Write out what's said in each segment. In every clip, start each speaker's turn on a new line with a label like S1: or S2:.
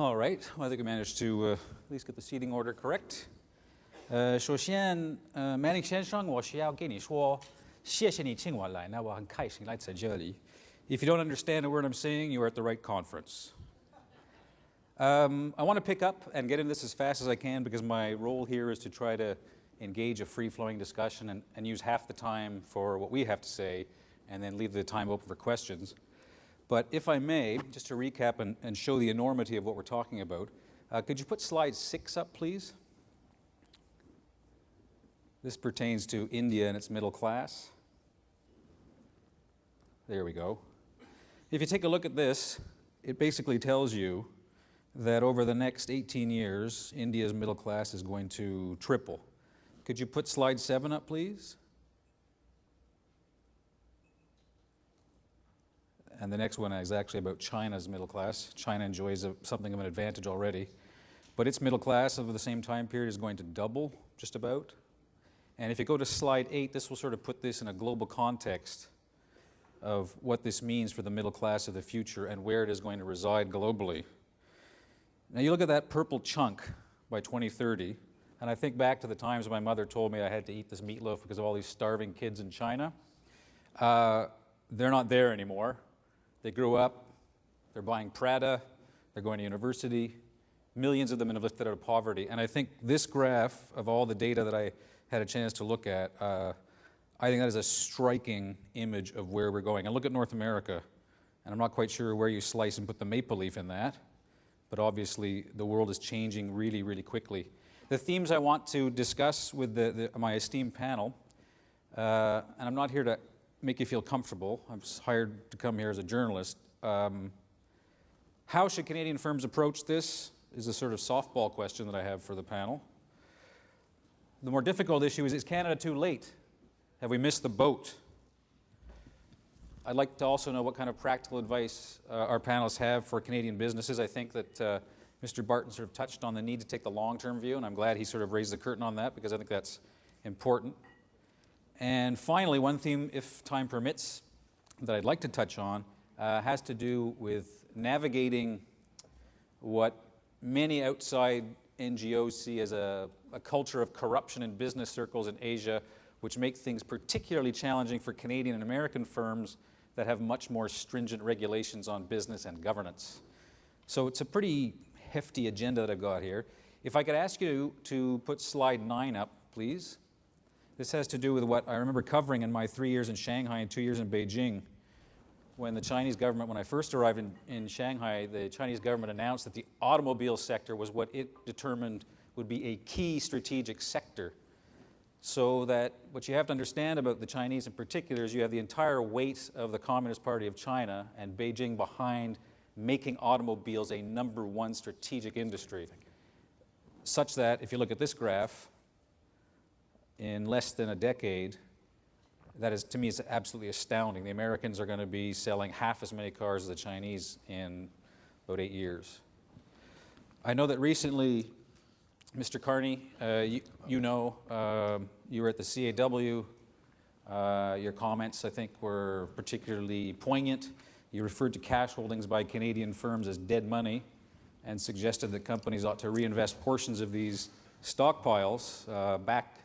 S1: All right. Well, I think we managed to at least get the seating order correct. 首先，Manning 先生，我是要跟你说，谢谢你请我来，那我很开心来在这里。If you don't understand a word I'm saying, you are at the right conference. I want to pick up and get into this as fast as I can because my role here is to try to engage a free-flowing discussion and use half the time for what we have to say and then leave the time open for questions. But if I may, just to recap and show the enormity of what we're talking about, could you put slide 6 up, please? This pertains to India and its middle class. There we go. If you take a look at this, it basically tells you that over the next 18 years, India's middle class is going to triple. Could you put slide 7 up, please? And the next one is actually about China's middle class. China enjoys something of an advantage already. But its middle class over the same time period is going to double, just about. And if you go to slide 8, this will sort of put this in a global context of what this means for the middle class of the future and where it is going to reside globally. Now you look at that purple chunk by 2030, and I think back to the times my mother told me I had to eat this meatloaf because of all these starving kids in China. They're not there anymore. They grew up, they're buying Prada, they're going to university. Millions of them have lifted out of poverty. And I think this graph of all the data that I had a chance to look at, I think that is a striking image of where we're going. And look at North America, and I'm not quite sure where you slice and put the maple leaf in that, but obviously the world is changing really, really quickly. The themes I want to discuss with my esteemed panel, and I'm not here to make you feel comfortable. I'm just hired to come here as a journalist. How should Canadian firms approach this is a sort of softball question that I have for the panel. The more difficult issue is Canada too late? Have we missed the boat? I'd like to also know what kind of practical advice our panelists have for Canadian businesses. I think that Mr. Barton sort of touched on the need to take the long-term view, and I'm glad he sort of raised the curtain on that because I think that's important. And finally, one theme, if time permits, that I'd like to touch on has to do with navigating what many outside NGOs see as a culture of corruption in business circles in Asia, which make things particularly challenging for Canadian and American firms that have much more stringent regulations on business and governance. So it's a pretty hefty agenda that I've got here. If I could ask you to put slide 9 up, please. This has to do with what I remember covering in my 3 years in Shanghai and 2 years in Beijing. When the Chinese government, when I first arrived in Shanghai, the Chinese government announced that the automobile sector was what it determined would be a key strategic sector. So that what you have to understand about the Chinese in particular is you have the entire weight of the Communist Party of China and Beijing behind making automobiles a #1 strategic industry. Such that, if you look at this graph, in less than a decade, that is, to me, is absolutely astounding. The Americans are going to be selling half as many cars as the Chinese in about 8 years. I know that recently, Mr. Carney, you were at the CAW. Your comments, I think, were particularly poignant. You referred to cash holdings by Canadian firms as dead money and suggested that companies ought to reinvest portions of these stockpiles back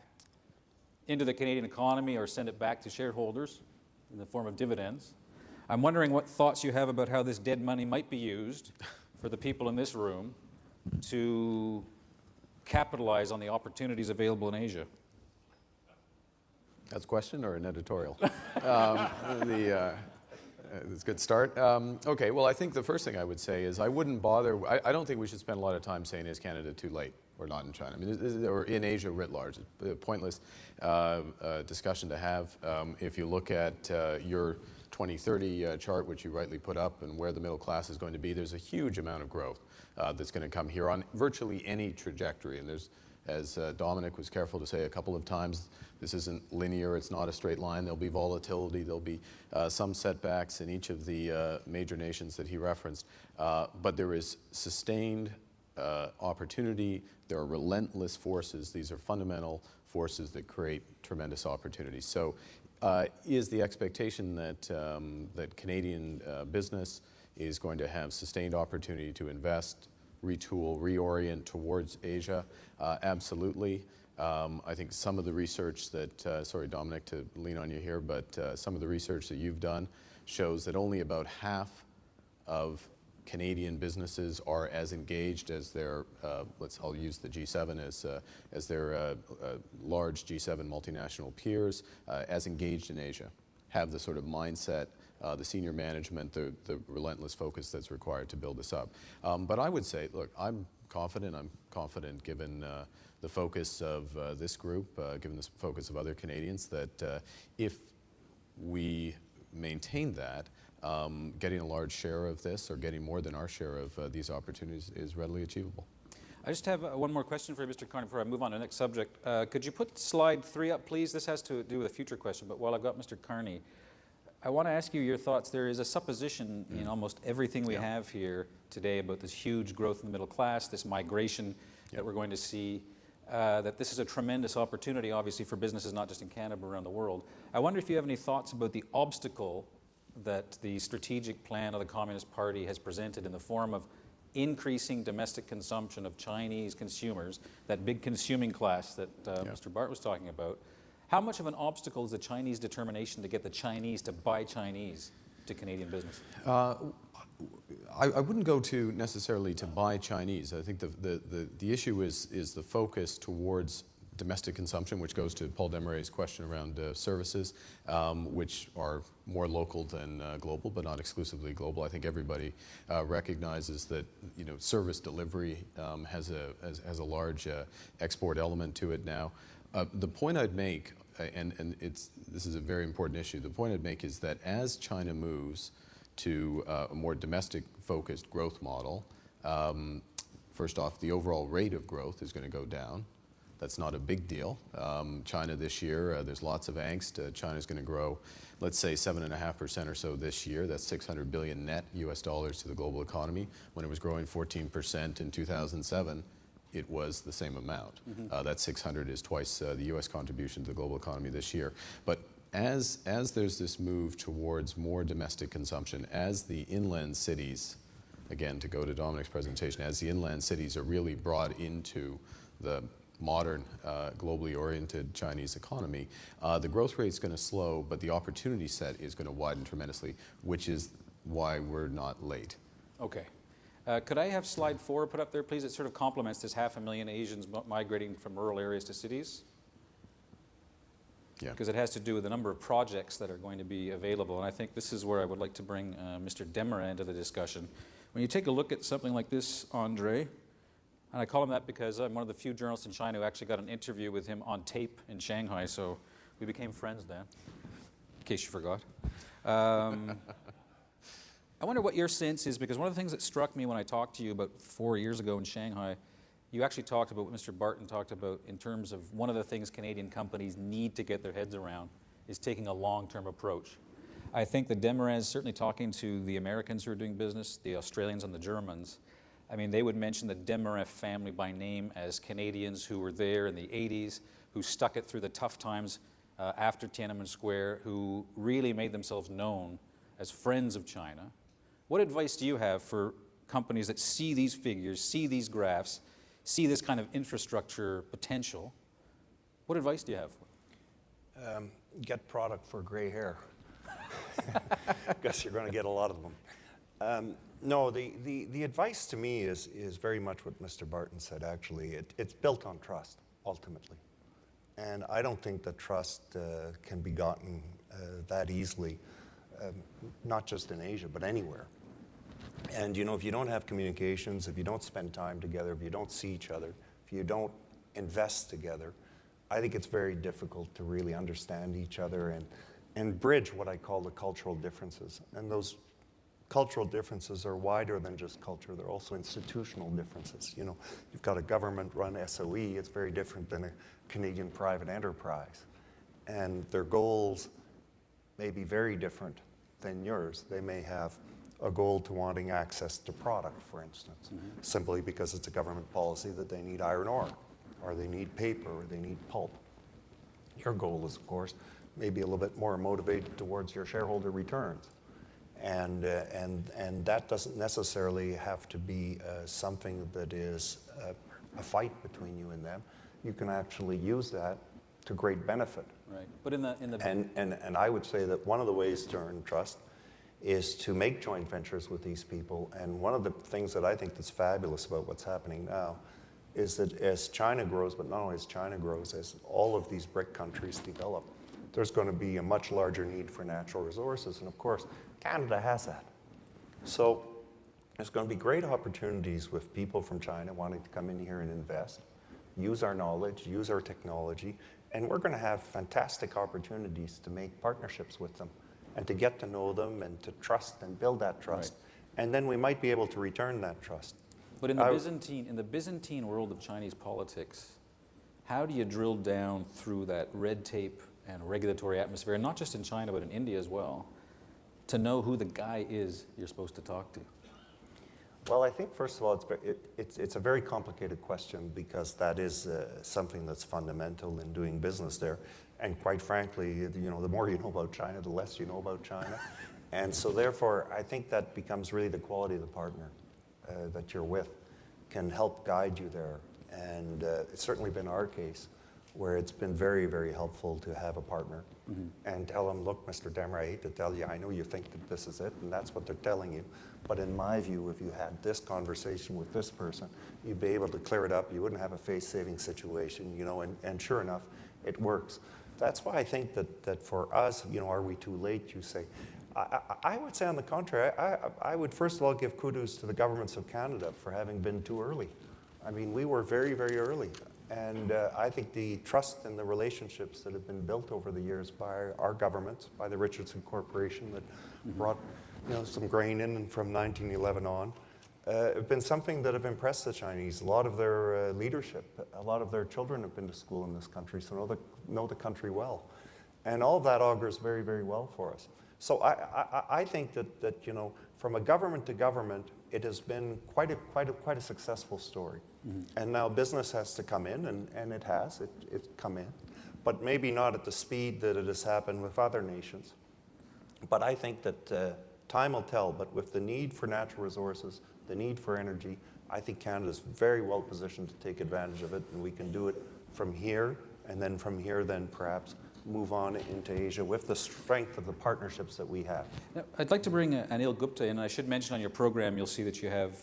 S1: into the Canadian economy or send it back to shareholders in the form of dividends. I'm wondering what thoughts you have about how this dead money might be used for the people in this room to capitalize on the opportunities available in Asia.
S2: That's a question or an editorial? It's a good start. Okay, well, I think the first thing I would say is I wouldn't bother. I don't think we should spend a lot of time saying, is Canada too late or not in China? I mean, or in Asia writ large. It's a pointless discussion to have. If you look at your 2030 chart, which you rightly put up, and where the middle class is going to be, there's a huge amount of growth that's going to come here on virtually any trajectory. And there's, as Dominic was careful to say a couple of times, this isn't linear, it's not a straight line. There'll be volatility, there'll be some setbacks in each of the major nations that he referenced. But there is sustained opportunity. There are relentless forces. These are fundamental forces that create tremendous opportunities. So is the expectation that, that Canadian business is going to have sustained opportunity to invest retool, reorient towards Asia? Absolutely. I think some of the research that, sorry Dominic to lean on you here, but some of the research that you've done shows that only about half of Canadian businesses are as engaged as their, I'll use the G7 as their large G7 multinational peers, as engaged in Asia, have the sort of mindset, the senior management, the relentless focus that's required to build this up. But I would say, look, I'm confident given the focus of this group, given the focus of other Canadians, that if we maintain that, getting a large share of this, or getting more than our share of these opportunities, is readily achievable.
S1: I just have one more question for you, Mr. Carney, before I move on to the next subject. Could you put slide 3 up, please? This has to do with a future question, but while I've got Mr. Carney, I want to ask you your thoughts. There is a supposition in almost everything we have here today about this huge growth in the middle class, this migration that we're going to see, that this is a tremendous opportunity, obviously, for businesses not just in Canada but around the world. I wonder if you have any thoughts about the obstacle that the strategic plan of the Communist Party has presented in the form of increasing domestic consumption of Chinese consumers, that big consuming class that Mr. Bart was talking about. How much of an obstacle is the Chinese determination to get the Chinese to buy Chinese to Canadian business?
S2: I wouldn't go to necessarily to buy Chinese. I think the issue is the focus towards domestic consumption, which goes to Paul Desmarais' question around services, which are more local than global, but not exclusively global. I think everybody recognizes that service delivery has a large export element to it now. The point I'd make, and this is a very important issue, the point I'd make is that as China moves to a more domestic-focused growth model, first off, the overall rate of growth is going to go down. That's not a big deal. China this year, there's lots of angst. China's going to grow, let's say, 7.5% or so this year. That's $600 billion net US dollars to the global economy. When it was growing 14% in 2007, it was the same amount. That 600 is twice the US contribution to the global economy this year. But as there's this move towards more domestic consumption, as the inland cities, again, to go to Dominic's presentation, as the inland cities are really brought into the modern, globally oriented Chinese economy, the growth rate is going to slow, but the opportunity set is going to widen tremendously, which is why we're not late.
S1: Okay. Could I have slide 4 put up there, please? It sort of complements this 500,000 Asians migrating from rural areas to cities.
S2: Yeah.
S1: Because it has to do with the number of projects that are going to be available. And I think this is where I would like to bring Mr. Desmarais into the discussion. When you take a look at something like this, André, and I call him that because I'm one of the few journalists in China who actually got an interview with him on tape in Shanghai, so we became friends then, in case you forgot. I wonder what your sense is, because one of the things that struck me when I talked to you about 4 years ago in Shanghai, you actually talked about what Mr. Barton talked about in terms of one of the things Canadian companies need to get their heads around is taking a long-term approach. I think the Desmarais, certainly talking to the Americans who are doing business, the Australians and the Germans, I mean, they would mention the Desmarais family by name as Canadians who were there in the 80s, who stuck it through the tough times after Tiananmen Square, who really made themselves known as friends of China. What advice do you have for companies that see these figures, see these graphs, see this kind of infrastructure potential? What advice do you have?
S3: Get product for gray hair. Guess you're going to get a lot of them. No, the advice to me is very much what Mr. Barton said, actually. It's built on trust, ultimately. And I don't think that trust can be gotten that easily, not just in Asia, but anywhere. And, if you don't have communications, if you don't spend time together, if you don't see each other, if you don't invest together, I think it's very difficult to really understand each other and bridge what I call the cultural differences. And those cultural differences are wider than just culture. They're also institutional differences. You've got a government-run SOE. It's very different than a Canadian private enterprise. And their goals may be very different than yours. They may have a goal to wanting access to product, for instance, simply because it's a government policy that they need iron ore, or they need paper, or they need pulp. Your goal is, of course, maybe a little bit more motivated towards your shareholder returns. And that doesn't necessarily have to be something that is a fight between you and them. You can actually use that to great benefit.
S1: Right. But in the
S3: And I would say that one of the ways to earn trust is to make joint ventures with these people. And one of the things that I think that's fabulous about what's happening now is that as China grows, but not only as China grows, as all of these BRIC countries develop, there's going to be a much larger need for natural resources. And of course, Canada has that. So there's going to be great opportunities with people from China wanting to come in here and invest, use our knowledge, use our technology, and we're going to have fantastic opportunities to make partnerships with them and to get to know them and to trust and build that trust. Right. And then we might be able to return that trust.
S1: But in the Byzantine world of Chinese politics, how do you drill down through that red tape and regulatory atmosphere, and not just in China, but in India as well, to know who the guy is you're supposed to talk to?
S3: Well, I think, first of all, it's a very complicated question because that is something that's fundamental in doing business there. And quite frankly, the more you know about China, the less you know about China. And so therefore, I think that becomes really the quality of the partner that you're with can help guide you there. And it's certainly been our case where it's been very, very helpful to have a partner and tell them, look, Mr. Desmarais, I hate to tell you, I know you think that this is it, and that's what they're telling you. But in my view, if you had this conversation with this person, you'd be able to clear it up. You wouldn't have a face-saving situation, and sure enough, it works. That's why I think that for us, are we too late, you say? I would say on the contrary, I would first of all give kudos to the governments of Canada for having been too early. I mean, we were very, very early. And I think the trust and the relationships that have been built over the years by our governments, by the Richardson Corporation that brought some grain in from 1911 on, have been something that have impressed the Chinese. A lot of their leadership, a lot of their children have been to school in this country, so know the country well. And all of that augurs very, very well for us. So I think that from a government to government, it has been quite a successful story. And now business has to come in, and it has. It's come in, but maybe not at the speed that it has happened with other nations. But I think that time will tell. But with the need for natural resources, the need for energy, I think Canada is very well positioned to take advantage of it, and we can do it from here, and then from here, then perhaps move on into Asia with the strength of the partnerships that we have.
S1: Now, I'd like to bring Anil Gupta in. I should mention on your program, you'll see that you have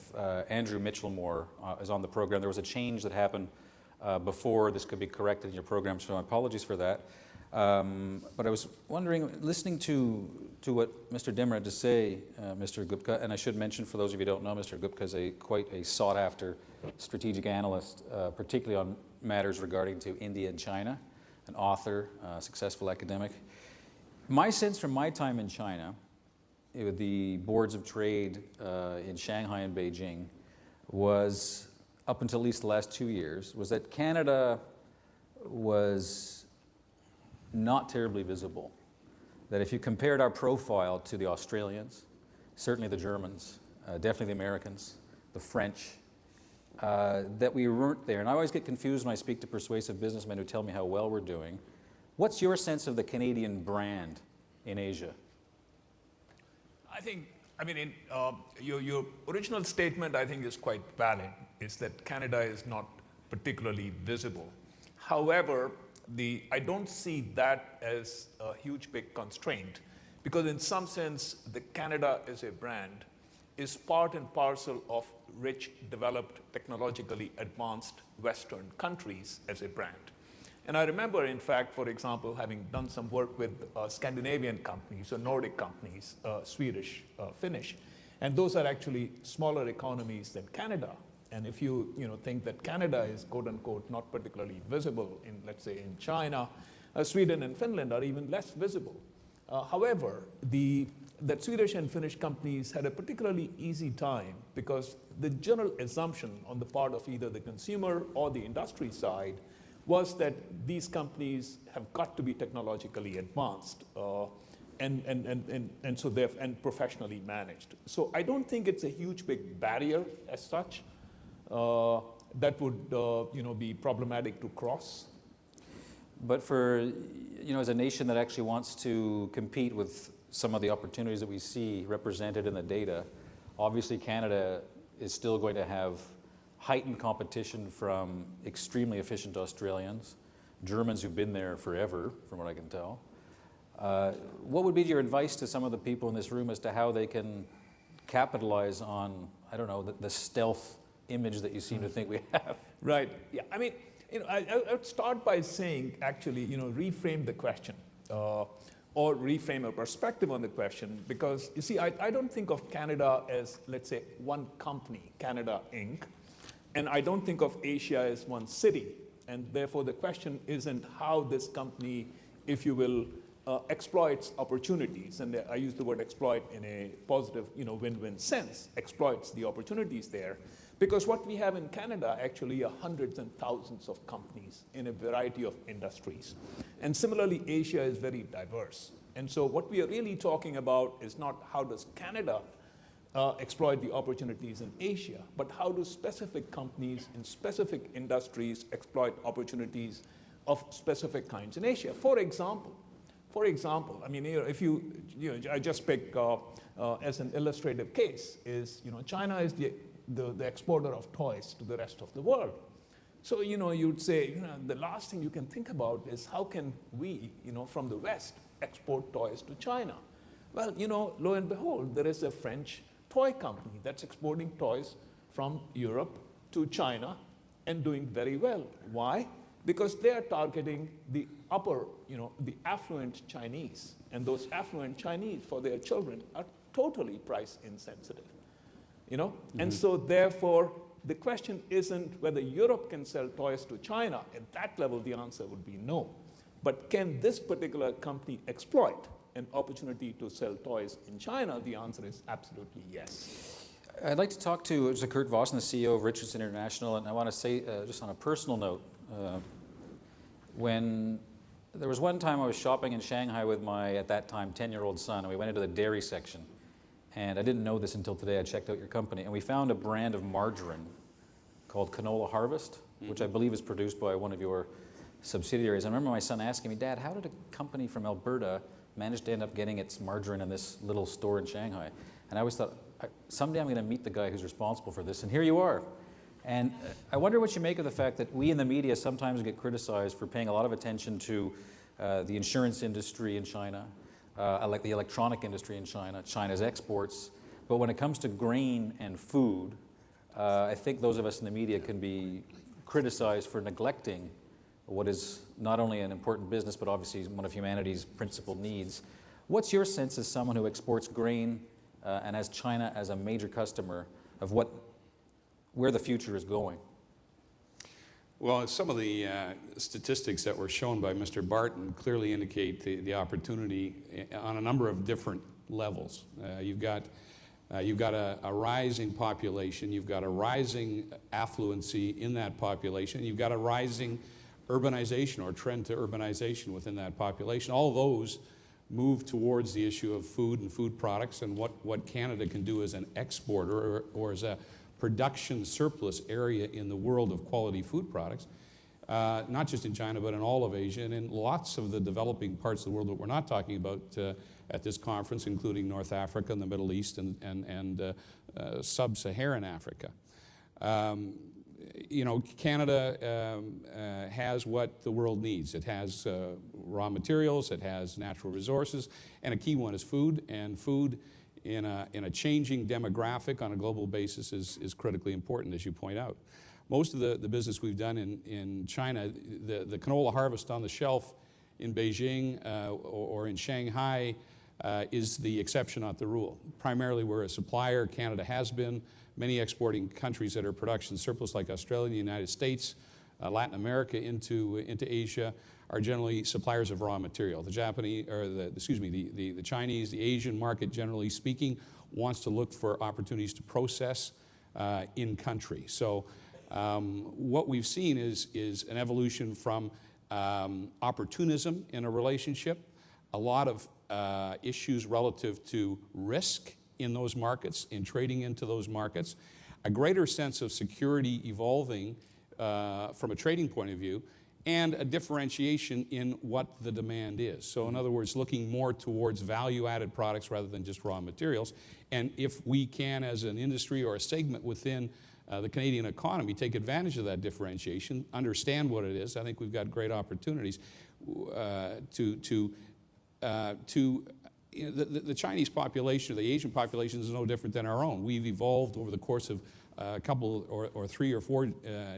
S1: Andrew Mitchellmore is on the program. There was a change that happened before this could be corrected in your program, so apologies for that. But I was wondering, listening to what Mr. Desmarais had to say, Mr. Gupta, and I should mention for those of you who don't know, Mr. Gupta is quite a sought-after strategic analyst, particularly on matters regarding to India and China. An author, successful academic. My sense from my time in China, with the boards of trade in Shanghai and Beijing, was, up until at least the last 2 years, was that Canada was not terribly visible. That if you compared our profile to the Australians, certainly the Germans, definitely the Americans, the French, that we weren't there. And I always get confused when I speak to persuasive businessmen who tell me how well we're doing. What's your sense of the Canadian brand in Asia?
S4: Your original statement, I think, is quite valid, is that Canada is not particularly visible. However, I don't see that as a huge, big constraint, because in some sense, the Canada as a brand is part and parcel of rich, developed, technologically advanced Western countries as a brand. And I remember, in fact, for example, having done some work with Scandinavian companies or Nordic companies, Swedish, Finnish, and those are actually smaller economies than Canada. And if you think that Canada is, quote unquote, not particularly visible in, let's say, in China, Sweden and Finland are even less visible. However, that Swedish and Finnish companies had a particularly easy time because the general assumption on the part of either the consumer or the industry side was that these companies have got to be technologically advanced and professionally managed. So I don't think it's a huge big barrier as such that would be problematic to cross.
S1: But for as a nation that actually wants to compete with some of the opportunities that we see represented in the data, obviously Canada is still going to have heightened competition from extremely efficient Australians, Germans who've been there forever, from what I can tell. What would be your advice to some of the people in this room as to how they can capitalize on, I don't know, the stealth image that you seem to think we have?
S4: Right. Yeah. I mean, I would start by saying, actually, reframe the question or reframe a perspective on the question, because you see, I don't think of Canada as, let's say, one company, Canada Inc., and I don't think of Asia as one city, and therefore the question isn't how this company, if you will, exploits opportunities, and I use the word exploit in a positive, win-win sense, exploits the opportunities there, because what we have in Canada actually are hundreds and thousands of companies in a variety of industries. And similarly, Asia is very diverse. And so what we are really talking about is not how does Canada exploit the opportunities in Asia, but how do specific companies in specific industries exploit opportunities of specific kinds in Asia. For example, I mean, if I just pick as an illustrative case is, China is the exporter of toys to the rest of the world. So, you'd say, the last thing you can think about is how can we, from the West, export toys to China? Well, lo and behold, there is a French toy company that's exporting toys from Europe to China and doing very well. Why? Because they are targeting the upper, the affluent Chinese. And those affluent Chinese, for their children, are totally price insensitive. And so therefore, the question isn't whether Europe can sell toys to China. At that level, the answer would be no. But can this particular company exploit an opportunity to sell toys in China? The answer is absolutely yes.
S1: I'd like to talk to Curt Vossen, the CEO of Richardson International, and I want to say, just on a personal note, when there was one time I was shopping in Shanghai with my, at that time, 10-year-old son, and we went into the dairy section. And I didn't know this until today. I checked out your company, and we found a brand of margarine called Canola Harvest, which I believe is produced by one of your subsidiaries. I remember my son asking me, Dad, how did a company from Alberta manage to end up getting its margarine in this little store in Shanghai? And I always thought, someday I'm going to meet the guy who's responsible for this, and here you are. And I wonder what you make of the fact that we in the media sometimes get criticized for paying a lot of attention to the insurance industry in China, like the electronic industry in China, China's exports. But when it comes to grain and food, I think those of us in the media can be criticized for neglecting what is not only an important business, but obviously one of humanity's principal needs. What's your sense as someone who exports grain and has China as a major customer of where the future is going?
S5: Well, some of the statistics that were shown by Mr. Barton clearly indicate the opportunity on a number of different levels. You've got a rising population, you've got a rising affluency in that population, you've got a rising urbanization or trend to urbanization within that population. All those move towards the issue of food and food products and what Canada can do as an exporter or as a production surplus area in the world of quality food products, not just in China, but in all of Asia and in lots of the developing parts of the world that we're not talking about at this conference, including North Africa and the Middle East and sub-Saharan Africa. Canada has what the world needs. It has raw materials, it has natural resources, and a key one is food, and food in a changing demographic on a global basis is critically important, as you point out. Most of the business we've done in China, the canola harvest on the shelf in Beijing or in Shanghai is the exception, not the rule. Primarily, we're a supplier. Canada has been. Many exporting countries that are production surplus, like Australia, the United States, Latin America into Asia, are generally suppliers of raw material. The Japanese, or the Chinese, the Asian market, generally speaking, wants to look for opportunities to process in country. So what we've seen is an evolution from opportunism in a relationship, a lot of issues relative to risk in those markets, in trading into those markets, a greater sense of security evolving from a trading point of view, and a differentiation in what the demand is. So in other words, looking more towards value-added products rather than just raw materials. And if we can, as an industry or a segment within the Canadian economy, take advantage of that differentiation, understand what it is, I think we've got great opportunities the Chinese population, or the Asian population, is no different than our own. We've evolved over the course of a couple or 3 or 4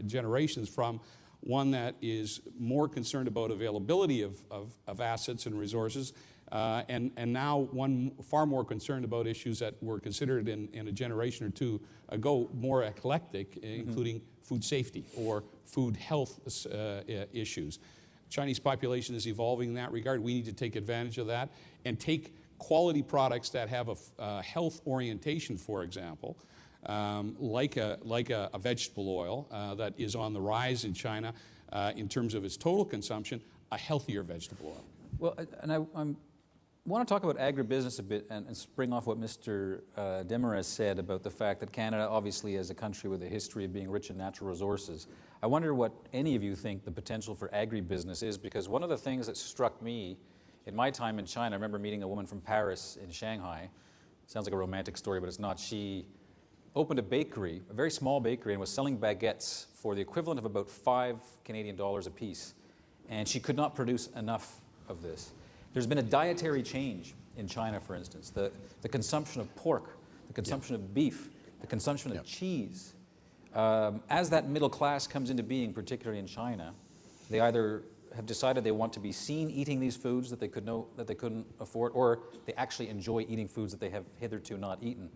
S5: generations from one that is more concerned about availability of assets and resources, and now one far more concerned about issues that were considered in a generation or 2 ago more eclectic, including food safety or food health issues. Chinese population is evolving in that regard. We need to take advantage of that and take quality products that have a health orientation, for example, like a vegetable oil that is on the rise in China in terms of its total consumption, a healthier vegetable oil.
S1: Well, and I want to talk about agribusiness a bit and spring off what Mr. Desmarais said about the fact that Canada, obviously, is a country with a history of being rich in natural resources. I wonder what any of you think the potential for agribusiness is, because one of the things that struck me in my time in China, I remember meeting a woman from Paris in Shanghai. Sounds like a romantic story, but it's not. She opened a bakery, a very small bakery, and was selling baguettes for the equivalent of about $5 Canadian a piece. And she could not produce enough of this. There's been a dietary change in China, for instance. The consumption of pork, the consumption of beef, the consumption of cheese. As that middle class comes into being, particularly in China, they either have decided they want to be seen eating these foods that they couldn't afford, or they actually enjoy eating foods that they have hitherto not eaten.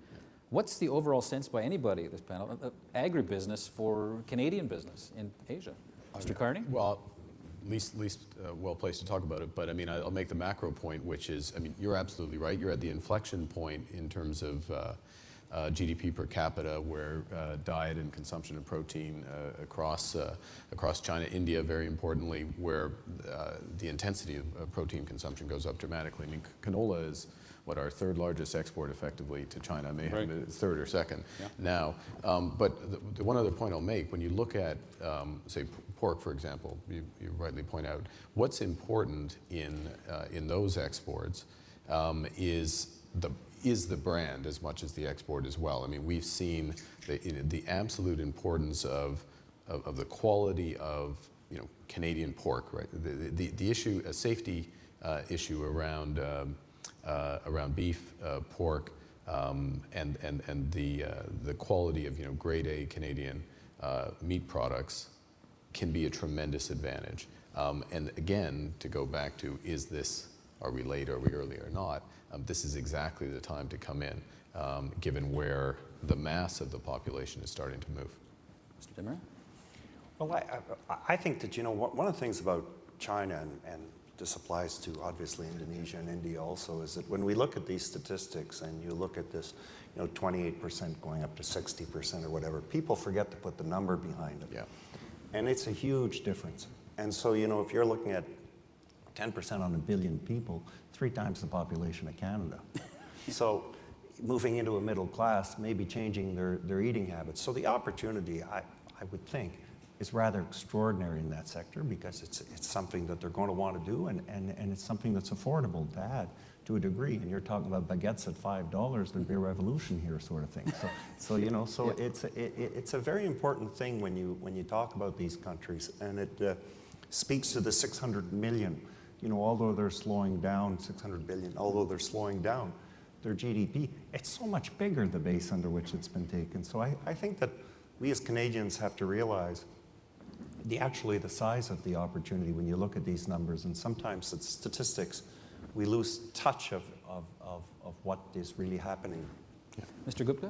S1: What's the overall sense by anybody at this panel of agribusiness for Canadian business in Asia? Mr. Carney?
S2: Well, least well placed to talk about it, but I mean, I'll make the macro point, which is, I mean, you're absolutely right. You're at the inflection point in terms of GDP per capita, where diet and consumption of protein across China, India, very importantly, where the intensity of protein consumption goes up dramatically. I mean, canola is what, our 3rd largest export effectively to China, may have been 3rd or 2nd now. But the one other point I'll make, when you look at, say, pork, for example, you rightly point out, what's important in those exports is the brand as much as the export as well. I mean, we've seen the absolute importance of the quality of Canadian pork, right? The issue, a safety issue around beef, pork, and the quality of grade A Canadian meat products can be a tremendous advantage. And again, to go back to, are we late, are we early or not? This is exactly the time to come in, given where the mass of the population is starting to move.
S1: Mr. Desmarais?
S3: Well, I think that, one of the things about China, and this applies to obviously Indonesia and India also, is that when we look at these statistics and you look at this, 28% going up to 60% or whatever, people forget to put the number behind it.
S2: Yeah.
S3: And it's a huge difference. And so, if you're looking at 10% on 1 billion people, 3 times the population of Canada. So moving into a middle class, maybe changing their eating habits. So the opportunity, I would think, is rather extraordinary in that sector, because it's something that they're going to want to do, and it's something that's affordable to add to a degree. And you're talking about baguettes at $5, there'd be a revolution here, sort of thing. So it's a very important thing when you talk about these countries, and it speaks to the 600 million. Although they're slowing down, 600 billion, although they're slowing down their GDP, it's so much bigger, the base under which it's been taken. So I think that we as Canadians have to realize the size of the opportunity when you look at these numbers, and sometimes it's statistics, we lose touch of what is really happening.
S1: Yeah. Mr. Gupta?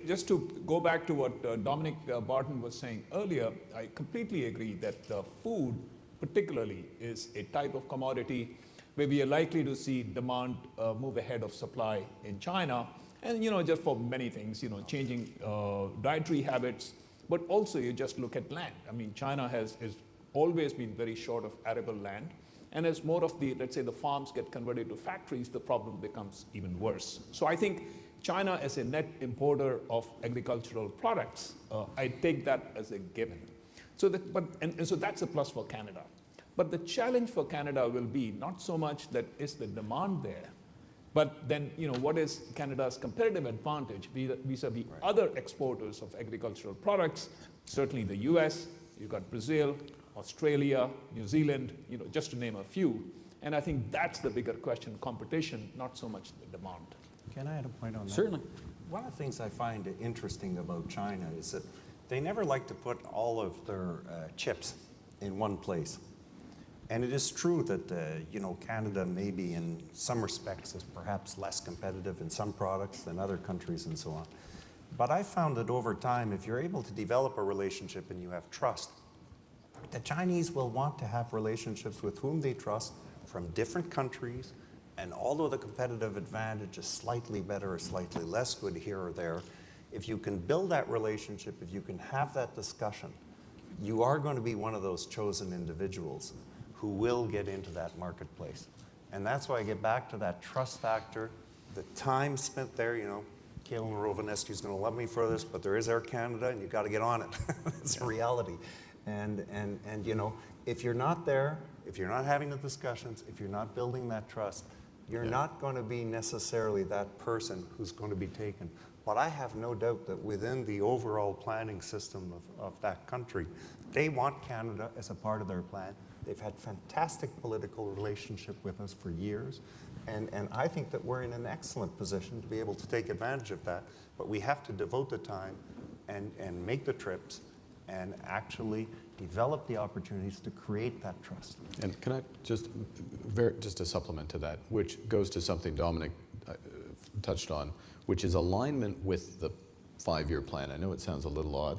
S4: Just to go back to what Dominic Barton was saying earlier, I completely agree that food particularly is a type of commodity where we are likely to see demand move ahead of supply in China, and just for many things, changing dietary habits, but also you just look at land. I mean, China has always been very short of arable land, and as more of the, let's say, the farms get converted to factories, the problem becomes even worse. So I think China as a net importer of agricultural products, I take that as a given. So, so that's a plus for Canada. But the challenge for Canada will be not so much that is the demand there, but then, what is Canada's competitive advantage vis-a-vis other exporters of agricultural products? Certainly the US, you've got Brazil, Australia, New Zealand, just to name a few. And I think that's the bigger question, competition, not so much the demand.
S3: Can I add a point on that?
S1: Certainly.
S3: One of the things I find interesting about China is that they never like to put all of their chips in one place. And it is true that Canada maybe in some respects is perhaps less competitive in some products than other countries and so on. But I found that over time, if you're able to develop a relationship and you have trust, the Chinese will want to have relationships with whom they trust from different countries. And although the competitive advantage is slightly better or slightly less good here or there, if you can build that relationship, if you can have that discussion, you are going to be one of those chosen individuals who will get into that marketplace. And that's why I get back to that trust factor, the time spent there, Kalen Rovanescu is going to love me for this, but there is Air Canada and you've got to get on it. It's a reality. And if you're not there, if you're not having the discussions, if you're not building that trust, you're not going to be necessarily that person who's going to be taken. But I have no doubt that within the overall planning system of that country, they want Canada as a part of their plan. They've had fantastic political relationship with us for years. And I think that we're in an excellent position to be able to take advantage of that. But we have to devote the time and make the trips and actually develop the opportunities to create that trust.
S2: And can I just a supplement to that, which goes to something Dominic touched on, which is alignment with the 5-year plan. I know it sounds a little odd,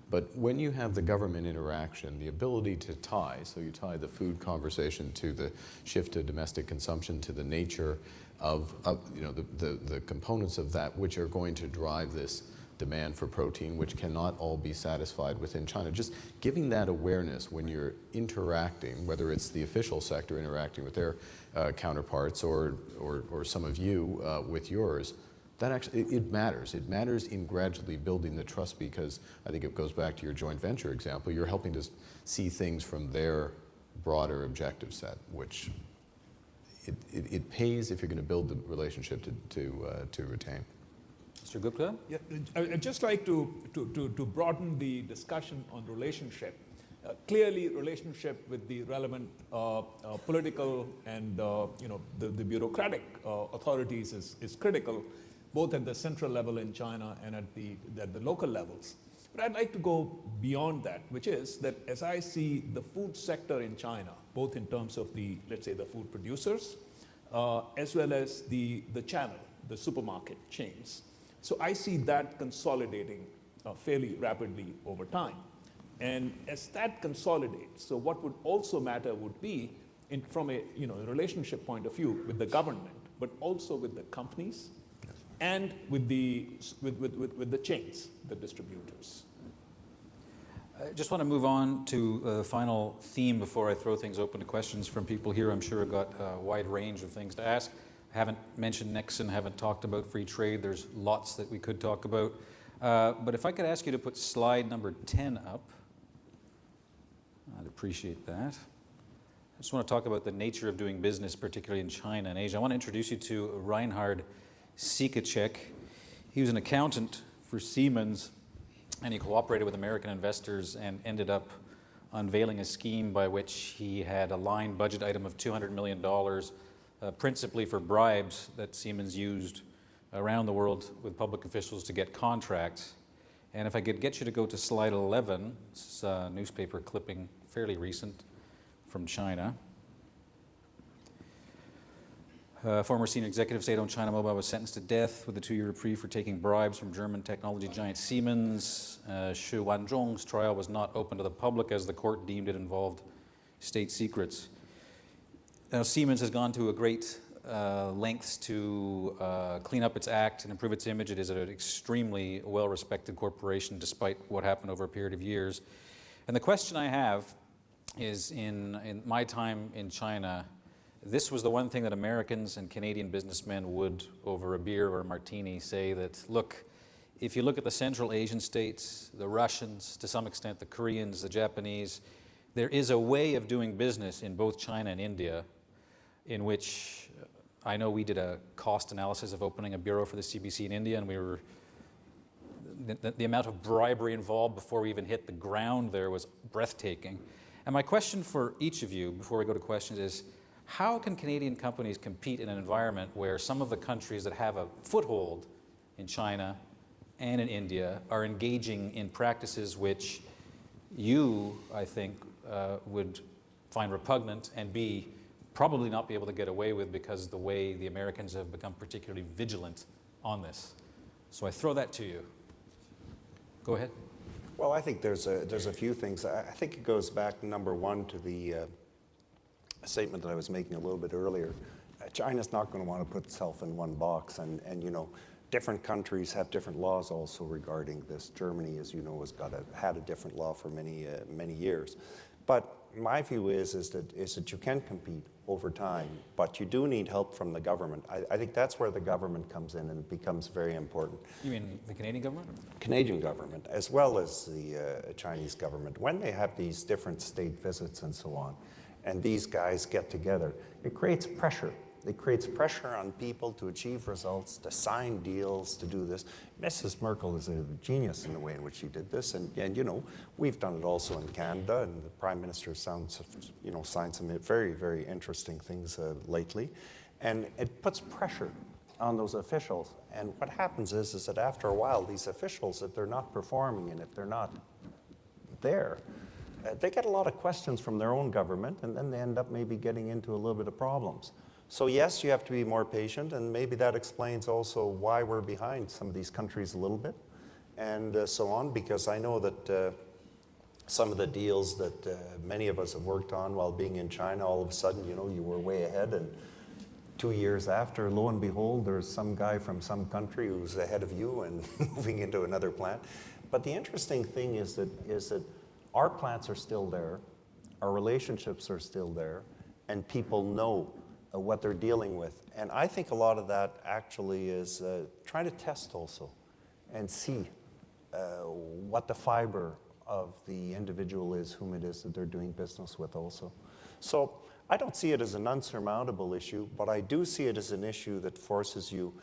S2: but when you have the government interaction, the ability to tie, so you tie the food conversation to the shift to domestic consumption, to the nature of the components of that which are going to drive this demand for protein, which cannot all be satisfied within China. Just giving that awareness when you're interacting, whether it's the official sector interacting with their counterparts or some of you with yours, that actually, it matters. It matters in gradually building the trust, because I think it goes back to your joint venture example. You're helping to see things from their broader objective set, which it pays if you're going to build the relationship to retain.
S1: Mr. Gupta?
S4: Yeah, I'd just like to broaden the discussion on relationship. Clearly, relationship with the relevant political and the bureaucratic authorities is critical, both at the central level in China and at the local levels. But I'd like to go beyond that, which is that as I see the food sector in China, both in terms of let's say the food producers, as well as the channel, the supermarket chains. So I see that consolidating fairly rapidly over time. And as that consolidates, so what would also matter would be from a relationship point of view with the government, but also with the companies and with the chains, the distributors.
S1: I just want to move on to the final theme before I throw things open to questions from people here. I'm sure I've got a wide range of things to ask. I haven't mentioned Nixon, haven't talked about free trade. There's lots that we could talk about. But if I could ask you to put slide number 10 up, I'd appreciate that. I just want to talk about the nature of doing business, particularly in China and Asia. I want to introduce you to Reinhard Sikacek. He was an accountant for Siemens, and he cooperated with American investors and ended up unveiling a scheme by which he had a line budget item of $200 million, principally for bribes that Siemens used around the world with public officials to get contracts. And if I could get you to go to slide 11, this is a newspaper clipping, fairly recent, from China. Former senior executive state-owned China Mobile was sentenced to death with a 2-year reprieve for taking bribes from German technology giant Siemens. Xu Wanzhong's trial was not open to the public as the court deemed it involved state secrets. Now, Siemens has gone to a great lengths to clean up its act and improve its image. It is an extremely well-respected corporation despite what happened over a period of years. And the question I have is, in my time in China, this was the one thing that Americans and Canadian businessmen would, over a beer or a martini, say that, look, if you look at the Central Asian states, the Russians, to some extent the Koreans, the Japanese, there is a way of doing business in both China and India in which I know we did a cost analysis of opening a bureau for the CBC in India, and we were the amount of bribery involved before we even hit the ground there was breathtaking. And my question for each of you, before we go to questions, is how can Canadian companies compete in an environment where some of the countries that have a foothold in China and in India are engaging in practices which you, I think, would find repugnant and probably not be able to get away with because of the way the Americans have become particularly vigilant on this? So I throw that to you. Go ahead.
S3: Well, I think there's a few things. I think it goes back, number one, to the statement that I was making a little bit earlier. China's not going to want to put itself in one box, and you know, different countries have different laws also regarding this. Germany, as you know, has had a different law for many years. But my view is that you can compete over time, but you do need help from the government. I think that's where the government comes in and it becomes very important.
S1: You mean the Canadian government?
S3: Canadian government, as well as the Chinese government. When they have these different state visits and so on, and these guys get together, it creates pressure. It creates pressure on people to achieve results, to sign deals, to do this. Mrs. Merkel is a genius in the way in which she did this, and you know, we've done it also in Canada, and the Prime Minister signed some very, very interesting things lately, and it puts pressure on those officials. And what happens is that after a while, these officials, if they're not performing and if they're not there, they get a lot of questions from their own government, and then they end up maybe getting into a little bit of problems. So yes, you have to be more patient, and maybe that explains also why we're behind some of these countries a little bit, and so on, because I know that some of the deals that many of us have worked on while being in China, all of a sudden, you know, you were way ahead, and 2 years after, lo and behold, there's some guy from some country who's ahead of you and moving into another plant. But the interesting thing is that our plants are still there, our relationships are still there, and people know what they're dealing with. And I think a lot of that actually is trying to test also and see what the fiber of the individual is, whom it is that they're doing business with also. So I don't see it as an unsurmountable issue, but I do see it as an issue that forces you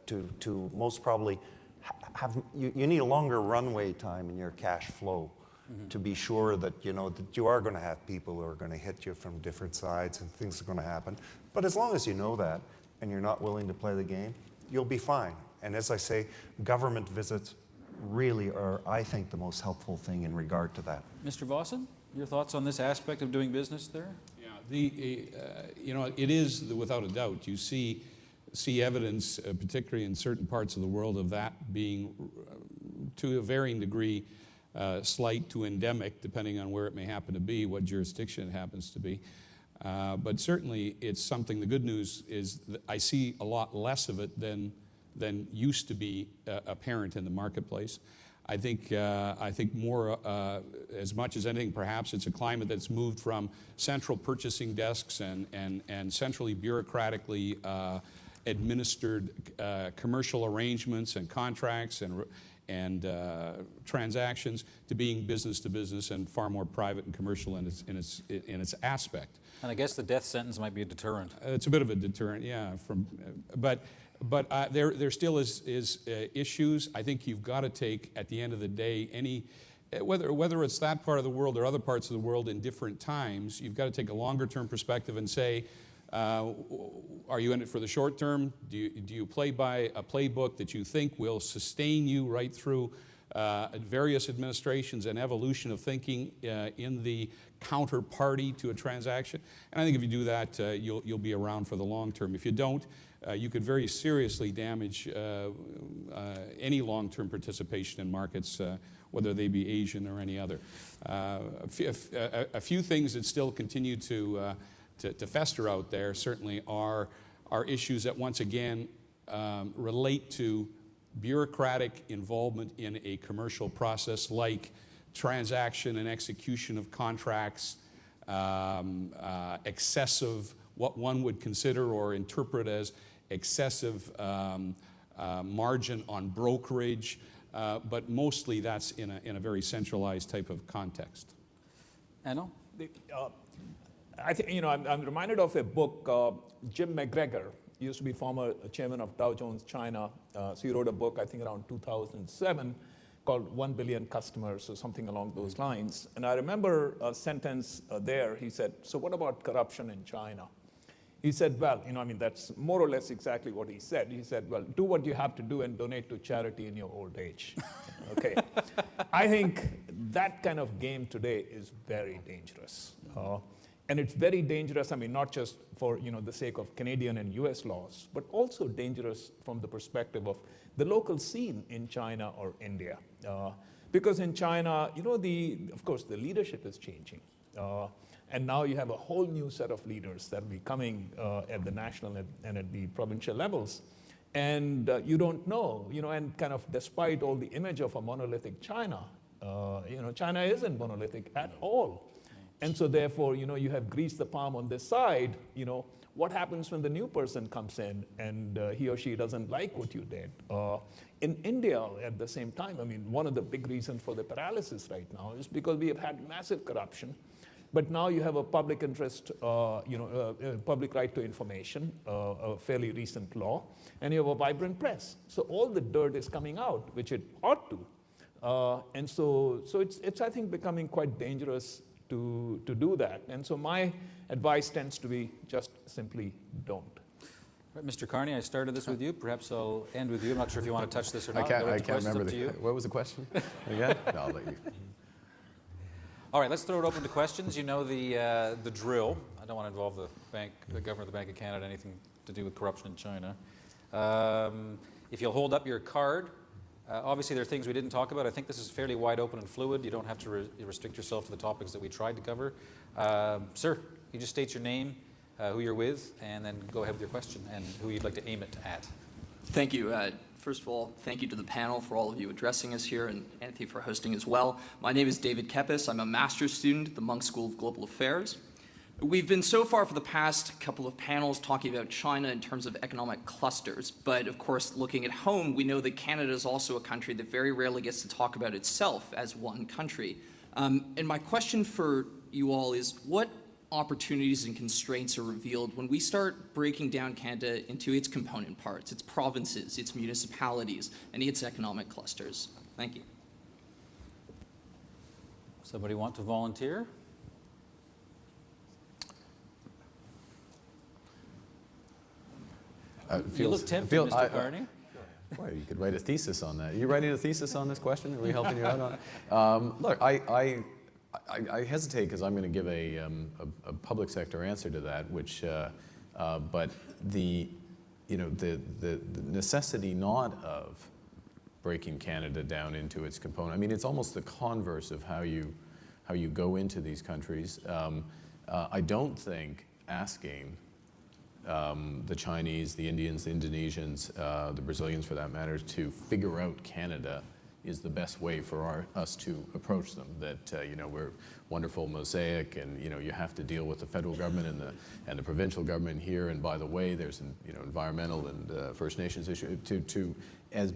S3: to most probably you need a longer runway time in your cash flow. Mm-hmm. To be sure that you know that you are going to have people who are going to hit you from different sides and things are going to happen. But as long as you know that and you're not willing to play the game, you'll be fine. And as I say, government visits really are, I think, the most helpful thing in regard to that.
S1: Mr. Vossen, your thoughts on this aspect of doing business there?
S5: Yeah, you know, it is without a doubt. You see evidence, particularly in certain parts of the world, of that being to a varying degree slight to endemic, depending on where it may happen to be, what jurisdiction it happens to be. But certainly it's something. The good news is that I see a lot less of it than used to be apparent in the marketplace. I think more, as much as anything, perhaps it's a climate that's moved from central purchasing desks and centrally bureaucratically administered commercial arrangements and contracts and transactions to being business to business and far more private and commercial in its aspect.
S1: And I guess the death sentence might be a deterrent.
S5: It's a bit of a deterrent, yeah. But there still is issues. I think you've got to take, at the end of the day, whether it's that part of the world or other parts of the world in different times, you've got to take a longer term perspective and say, are you in it for the short term? Do you play by a playbook that you think will sustain you right through various administrations and evolution of thinking in the counterparty to a transaction? And I think if you do that, you'll be around for the long term. If you don't, you could very seriously damage any long-term participation in markets, whether they be Asian or any other. A few things that still continue to fester out there certainly are issues that once again relate to bureaucratic involvement in a commercial process, like transaction and execution of contracts, excessive, what one would consider or interpret as excessive margin on brokerage, but mostly that's in a very centralized type of context.
S1: Anil?
S4: I think, I'm reminded of a book, Jim McGregor used to be former chairman of Dow Jones China. So he wrote a book, I think around 2007, called 1 Billion Customers or something along those lines. And I remember a sentence there, he said, so what about corruption in China? He said, well, that's more or less exactly what he said. He said, well, do what you have to do and donate to charity in your old age. Okay. I think that kind of game today is very dangerous. And it's very dangerous, not just for the sake of Canadian and US laws, but also dangerous from the perspective of the local scene in China or India. Because in China, of course, the leadership is changing. And now you have a whole new set of leaders that will be coming at the national and at the provincial levels. And you don't know, and kind of despite all the image of a monolithic China, China isn't monolithic at all. And so therefore, you have greased the palm on this side, what happens when the new person comes in and he or she doesn't like what you did? In India, at the same time, one of the big reasons for the paralysis right now is because we have had massive corruption. But now you have a public interest, public right to information, a fairly recent law, and you have a vibrant press. So all the dirt is coming out, which it ought to. And so it's, I think, becoming quite dangerous to do that. And so my advice tends to be just simply don't.
S1: Right, Mr. Carney, I started this with you. Perhaps I'll end with you. I'm not sure if you want to touch this or not.
S2: I can't remember what was the question again? No, I'll let you.
S1: All right, let's throw it open to questions. You know the drill. I don't want to involve the governor of the Bank of Canada, anything to do with corruption in China. If you'll hold up your card, obviously there are things we didn't talk about. I think this is fairly wide open and fluid. You don't have to restrict yourself to the topics that we tried to cover. Sir, you just state your name, who you're with, and then go ahead with your question and who you'd like to aim it at.
S6: Thank you. First of all, thank you to the panel for all of you addressing us here, and Anthony for hosting as well. My name is David Kepis. I'm a master's student at the Munk School of Global Affairs. We've been so far for the past couple of panels talking about China in terms of economic clusters, but of course, looking at home, we know that Canada is also a country that very rarely gets to talk about itself as one country. And my question for you all is, what opportunities and constraints are revealed when we start breaking down Canada into its component parts, its provinces, its municipalities, and its economic clusters? Thank you.
S1: Somebody want to volunteer? You look tempted, Mr. Carney.
S2: Well, you could write a thesis on that. Are you writing a thesis on this question? Are we helping you out on it? Look, I hesitate because I'm going to give a public sector answer to that, which, but the necessity not of breaking Canada down into its component. It's almost the converse of how you go into these countries. I don't think asking the Chinese, the Indians, the Indonesians, the Brazilians for that matter, to figure out Canada is the best way for us to approach them. That we're wonderful mosaic, and you have to deal with the federal government and the provincial government here. And by the way, there's an environmental and First Nations issue. To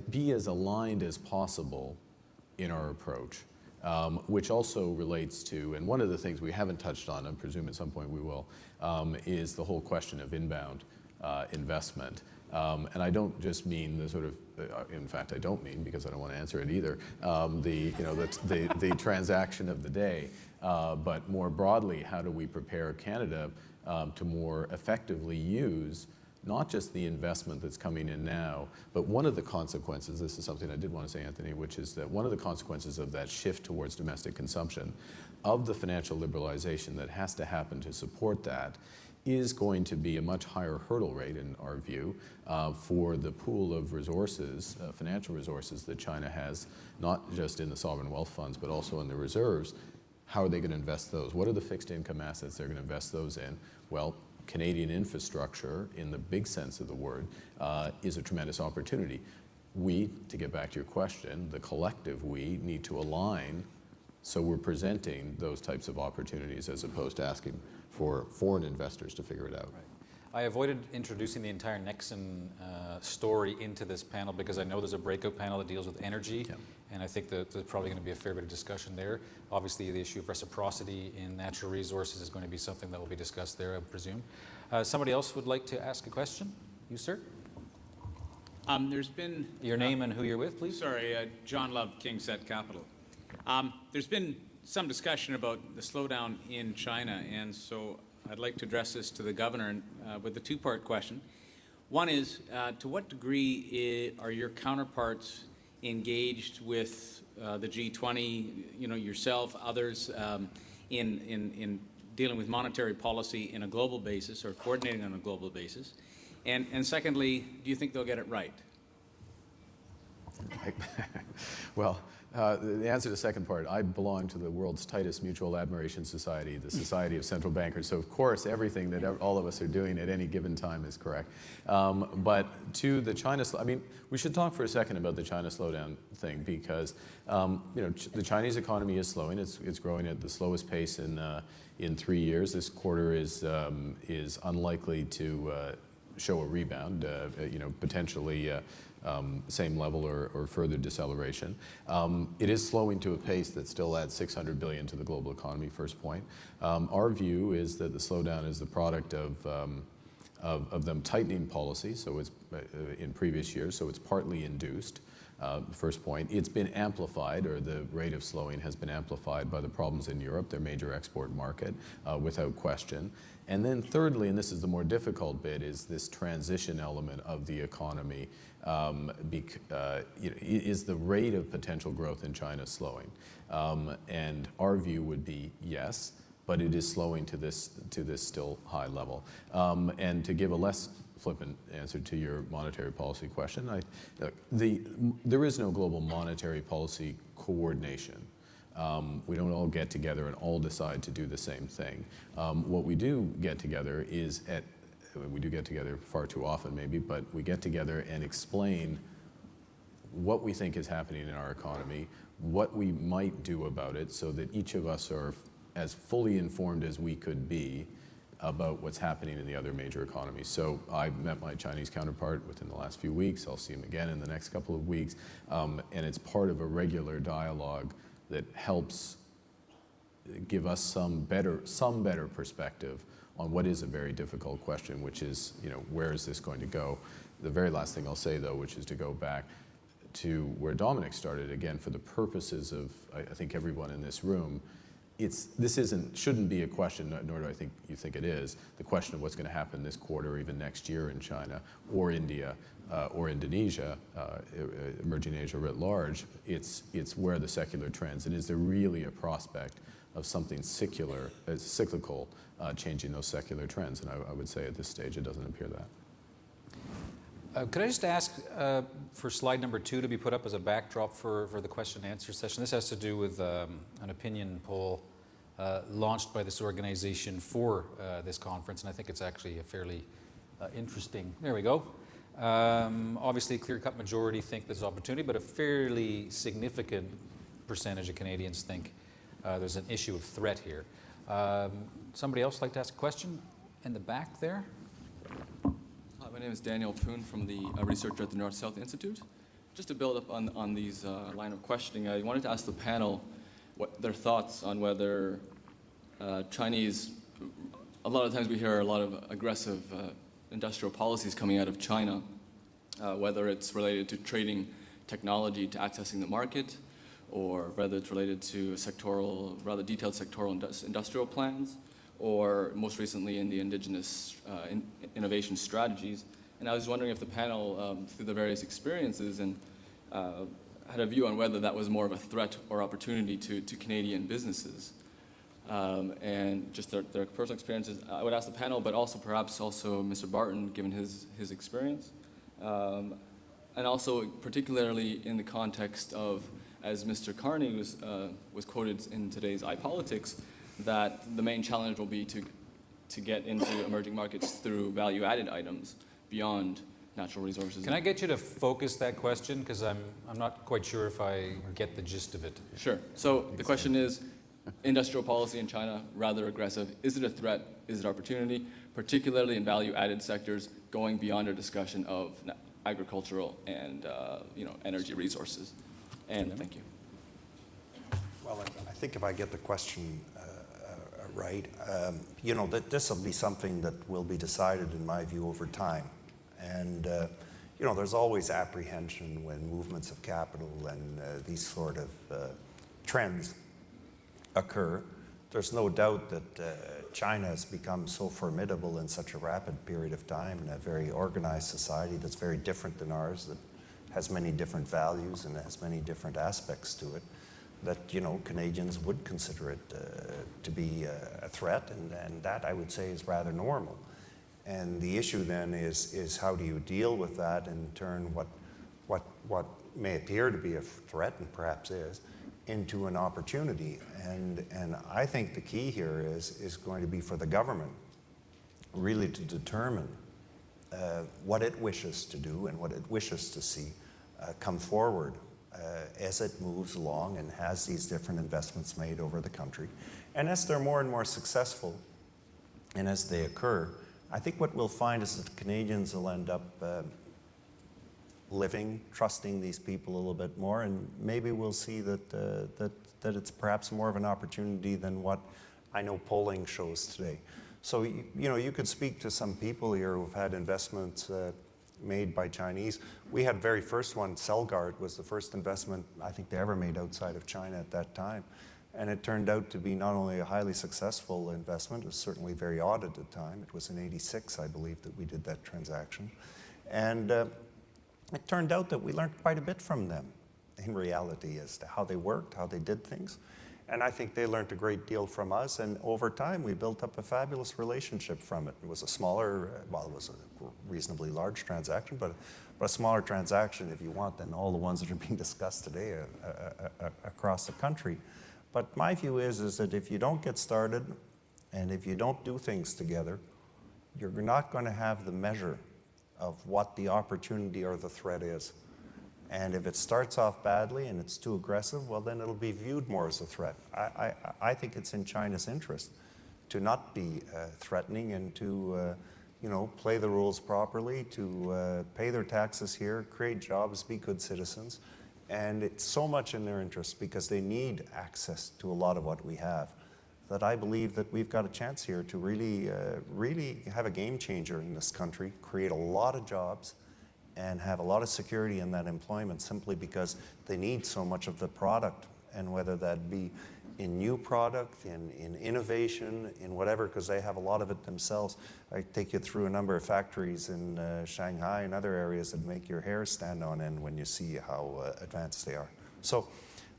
S2: be as aligned as possible in our approach, which also relates to, and one of the things we haven't touched on, I presume at some point we will, is the whole question of inbound investment. And I don't just mean the sort of, in fact, I don't mean, because I don't want to answer it either, the transaction of the day, but more broadly, how do we prepare Canada to more effectively use not just the investment that's coming in now, but one of the consequences, this is something I did want to say, Anthony, which is that one of the consequences of that shift towards domestic consumption, of the financial liberalization that has to happen to support that, is going to be a much higher hurdle rate, in our view, for the pool of resources, financial resources that China has, not just in the sovereign wealth funds, but also in the reserves. How are they going to invest those? What are the fixed income assets they're going to invest those in? Well, Canadian infrastructure, in the big sense of the word, is a tremendous opportunity. We, to get back to your question, the collective we, need to align so we're presenting those types of opportunities as opposed to asking for foreign investors to figure it out.
S1: I avoided introducing the entire Nexon story into this panel because I know there's a breakout panel that deals with energy, and I think that there's probably going to be a fair bit of discussion there. Obviously, the issue of reciprocity in natural resources is going to be something that will be discussed there, I presume. Somebody else would like to ask a question? You, sir?
S7: There's been...
S1: Your name and who you're with, please?
S7: Sorry, John Love, KingSet Capital. There's been some discussion about the slowdown in China, and so I'd like to address this to the governor with a two-part question. One is, to what degree are your counterparts engaged with the G20, yourself, others, in dealing with monetary policy in a global basis or coordinating on a global basis? And secondly, do you think they'll get it right?
S2: Well, the answer to the second part, I belong to the world's tightest mutual admiration society, the Society of Central Bankers. So, of course, everything that all of us are doing at any given time is correct. But to the China, we should talk for a second about the China slowdown thing because, the Chinese economy is slowing. It's growing at the slowest pace in 3 years. This quarter is unlikely to show a rebound. Potentially. Same level or further deceleration. It is slowing to a pace that still adds $600 billion to the global economy, first point. Our view is that the slowdown is the product of them tightening policy, so it's in previous years, so it's partly induced. First point, it's been amplified, or the rate of slowing has been amplified by the problems in Europe, their major export market, without question. And then thirdly, and this is the more difficult bit, is this transition element of the economy. Is the rate of potential growth in China slowing? And our view would be yes, but it is slowing to this still high level. And to give a less flippant answer to your monetary policy question, there is no global monetary policy coordination. We don't all get together and all decide to do the same thing. What we do get together is we do get together far too often maybe, but we get together and explain what we think is happening in our economy, what we might do about it so that each of us are as fully informed as we could be about what's happening in the other major economies. So I met my Chinese counterpart within the last few weeks. I'll see him again in the next couple of weeks. And it's part of a regular dialogue that helps give us some better perspective on what is a very difficult question, which is, where is this going to go? The very last thing I'll say, though, which is to go back to where Dominic started, again, for the purposes of, I think, everyone in this room, shouldn't be a question, nor do I think you think it is, the question of what's going to happen this quarter or even next year in China or India or Indonesia, emerging Asia writ large. It's where the secular trends, and is there really a prospect of something cyclical changing those secular trends? And I would say at this stage it doesn't appear that.
S1: Could I just ask for slide number 2 to be put up as a backdrop for the question and answer session? This has to do with an opinion poll launched by this organization for this conference, and I think it's actually a fairly interesting. There we go. Obviously, a clear-cut majority think there's opportunity, but a fairly significant percentage of Canadians think there's an issue of threat here. Somebody else like to ask a question in the back there?
S8: Hi, my name is Daniel Poon from the researcher at the North-South Institute. Just to build up on these line of questioning, I wanted to ask the panel what their thoughts on whether Chinese, a lot of times we hear a lot of aggressive industrial policies coming out of China, whether it's related to trading technology to accessing the market, or whether it's related to rather detailed sectoral industrial plans, or most recently in the indigenous innovation strategies. And I was wondering if the panel, through the various experiences, had a view on whether that was more of a threat or opportunity to Canadian businesses. And just their personal experiences. I would ask the panel, but also perhaps also Mr. Barton, given his experience. And also particularly in the context of, as Mr. Carney was quoted in today's iPolitics, that the main challenge will be to get into emerging markets through value-added items beyond natural resources.
S1: Can I get you to focus that question? Because I'm not quite sure if I get the gist of it.
S8: Sure. So the question is, industrial policy in China, rather aggressive. Is it a threat? Is it opportunity? particularly in value-added sectors, going beyond our discussion of agricultural and energy resources? And thank you.
S3: Well, I think if I get the question right, that this will be something that will be decided, in my view, over time. And, there's always apprehension when movements of capital and these sort of trends occur. There's no doubt that China has become so formidable in such a rapid period of time in a very organized society that's very different than ours, that has many different values and has many different aspects to it, that Canadians would consider it to be a threat, and that, I would say, is rather normal. And the issue then is how do you deal with that and turn what may appear to be a threat, and perhaps is, into an opportunity. And I think the key here is going to be for the government really to determine what it wishes to do and what it wishes to see come forward as it moves along and has these different investments made over the country. And as they're more and more successful, and as they occur, I think what we'll find is that Canadians will end up trusting these people a little bit more, and maybe we'll see that it's perhaps more of an opportunity than what I know polling shows today. So, you could speak to some people here who've had investments made by Chinese. We had the very first one, Celgard was the first investment I think they ever made outside of China at that time. And it turned out to be not only a highly successful investment, it was certainly very odd at the time. It was in '86, I believe, that we did that transaction. And it turned out that we learned quite a bit from them in reality as to how they worked, how they did things. And I think they learned a great deal from us. And over time, we built up a fabulous relationship from it. It was a smaller, well, it was a reasonably large transaction, but a smaller transaction, if you want, than all the ones that are being discussed today across the country. But my view is that if you don't get started and if you don't do things together, you're not going to have the measure of what the opportunity or the threat is. And if it starts off badly and it's too aggressive, well, then it'll be viewed more as a threat. I think it's in China's interest to not be threatening and to play the rules properly, to pay their taxes here, create jobs, be good citizens. And it's so much in their interest because they need access to a lot of what we have that I believe that we've got a chance here to really have a game changer in this country, create a lot of jobs, and have a lot of security in that employment simply because they need so much of the product, and whether that be in new product, in innovation, in whatever, because they have a lot of it themselves. I take you through a number of factories in Shanghai and other areas that make your hair stand on end when you see how advanced they are. So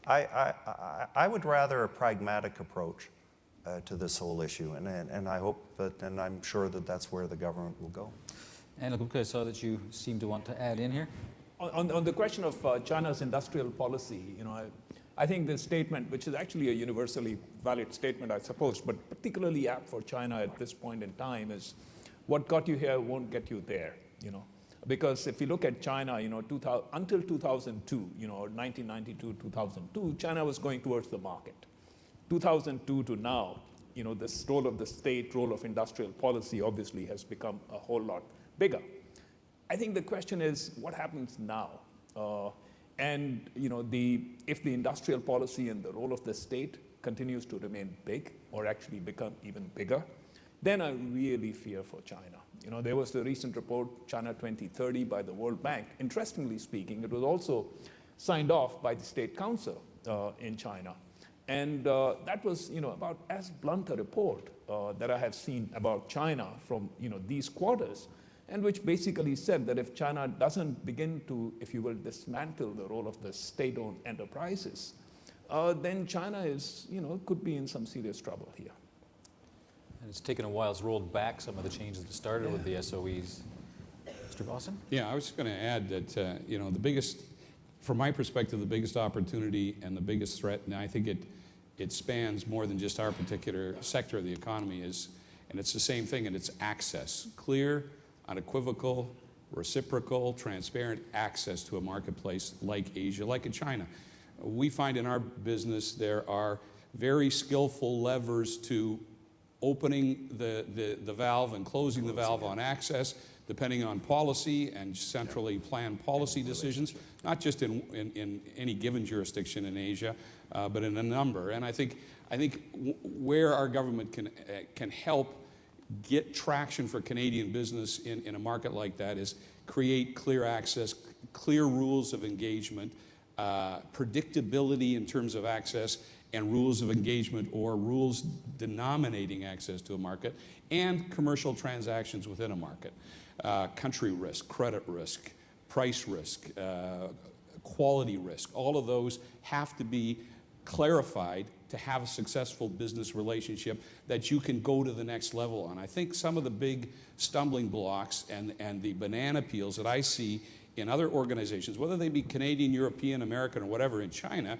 S3: I would rather a pragmatic approach to this whole issue, and I hope that, and I'm sure that that's where the government will go.
S1: Anil K, I saw that you seem to want to add in here.
S4: On the question of China's industrial policy, I think this statement, which is actually a universally valid statement, I suppose, but particularly apt for China at this point in time, is what got you here won't get you there, Because if you look at China, until 2002, 1992, 2002, China was going towards the market. 2002 to now, this role of the state, role of industrial policy obviously has become a whole lot bigger. I think the question is, what happens now? If the industrial policy and the role of the state continues to remain big or actually become even bigger, then I really fear for China. There was the recent report, China 2030 by the World Bank. Interestingly speaking, it was also signed off by the State Council in China. And that was, about as blunt a report that I have seen about China from, these quarters, and which basically said that if China doesn't begin to, if you will, dismantle the role of the state-owned enterprises, then China is, could be in some serious trouble here.
S1: And it's taken a while. It's rolled back some of the changes that started with the SOEs. Mr. Vossen?
S5: Yeah, I was just going to add that, the biggest, from my perspective, the biggest opportunity and the biggest threat, and I think it spans more than just our particular sector of the economy, and it's the same thing, and it's access. Clear, unequivocal, reciprocal, transparent access to a marketplace like Asia, like in China. We find in our business there are very skillful levers to opening the valve and closing the valve on access, depending on policy and centrally planned policy decisions, not just in any given jurisdiction in Asia, but in a number. And I think where our government can help get traction for Canadian business in a market like that is create clear access, clear rules of engagement, predictability in terms of access, and rules of engagement or rules denominating access to a market, and commercial transactions within a market. Country risk, credit risk, price risk, quality risk, all of those have to be clarified to have a successful business relationship that you can go to the next level on. I think some of the big stumbling blocks and the banana peels that I see in other organizations, whether they be Canadian, European, American, or whatever in China,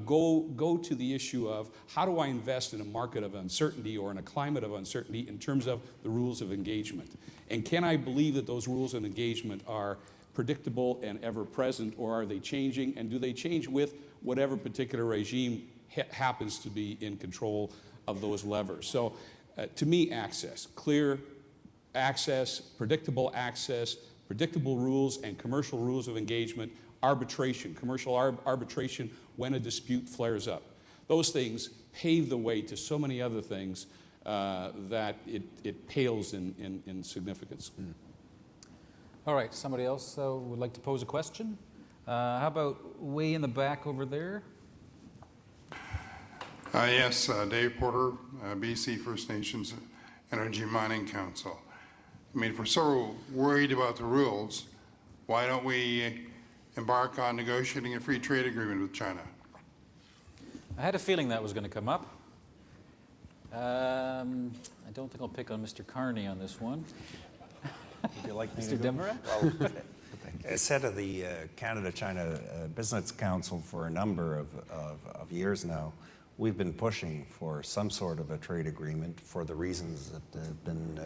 S5: go to the issue of how do I invest in a market of uncertainty or in a climate of uncertainty in terms of the rules of engagement? And can I believe that those rules of engagement are predictable and ever present, or are they changing, and do they change with whatever particular regime happens to be in control of those levers? So to me, access, clear access, predictable rules and commercial rules of engagement, arbitration, commercial arbitration when a dispute flares up. Those things pave the way to so many other things that it pales in significance.
S1: All right, somebody else would like to pose a question? How about way in the back over there?
S9: Yes, Dave Porter, BC First Nations Energy Mining Council. I mean, if we're so worried about the rules, why don't we embark on negotiating a free trade agreement with China?
S1: I had a feeling that was going to come up. I don't think I'll pick on Mr. Carney on this one.
S3: Would you like me
S1: Mr.
S3: to go?
S1: Desmarais?
S3: Well, as head of the Canada-China Business Council for a number of years now, we've been pushing for some sort of a trade agreement for the reasons that have been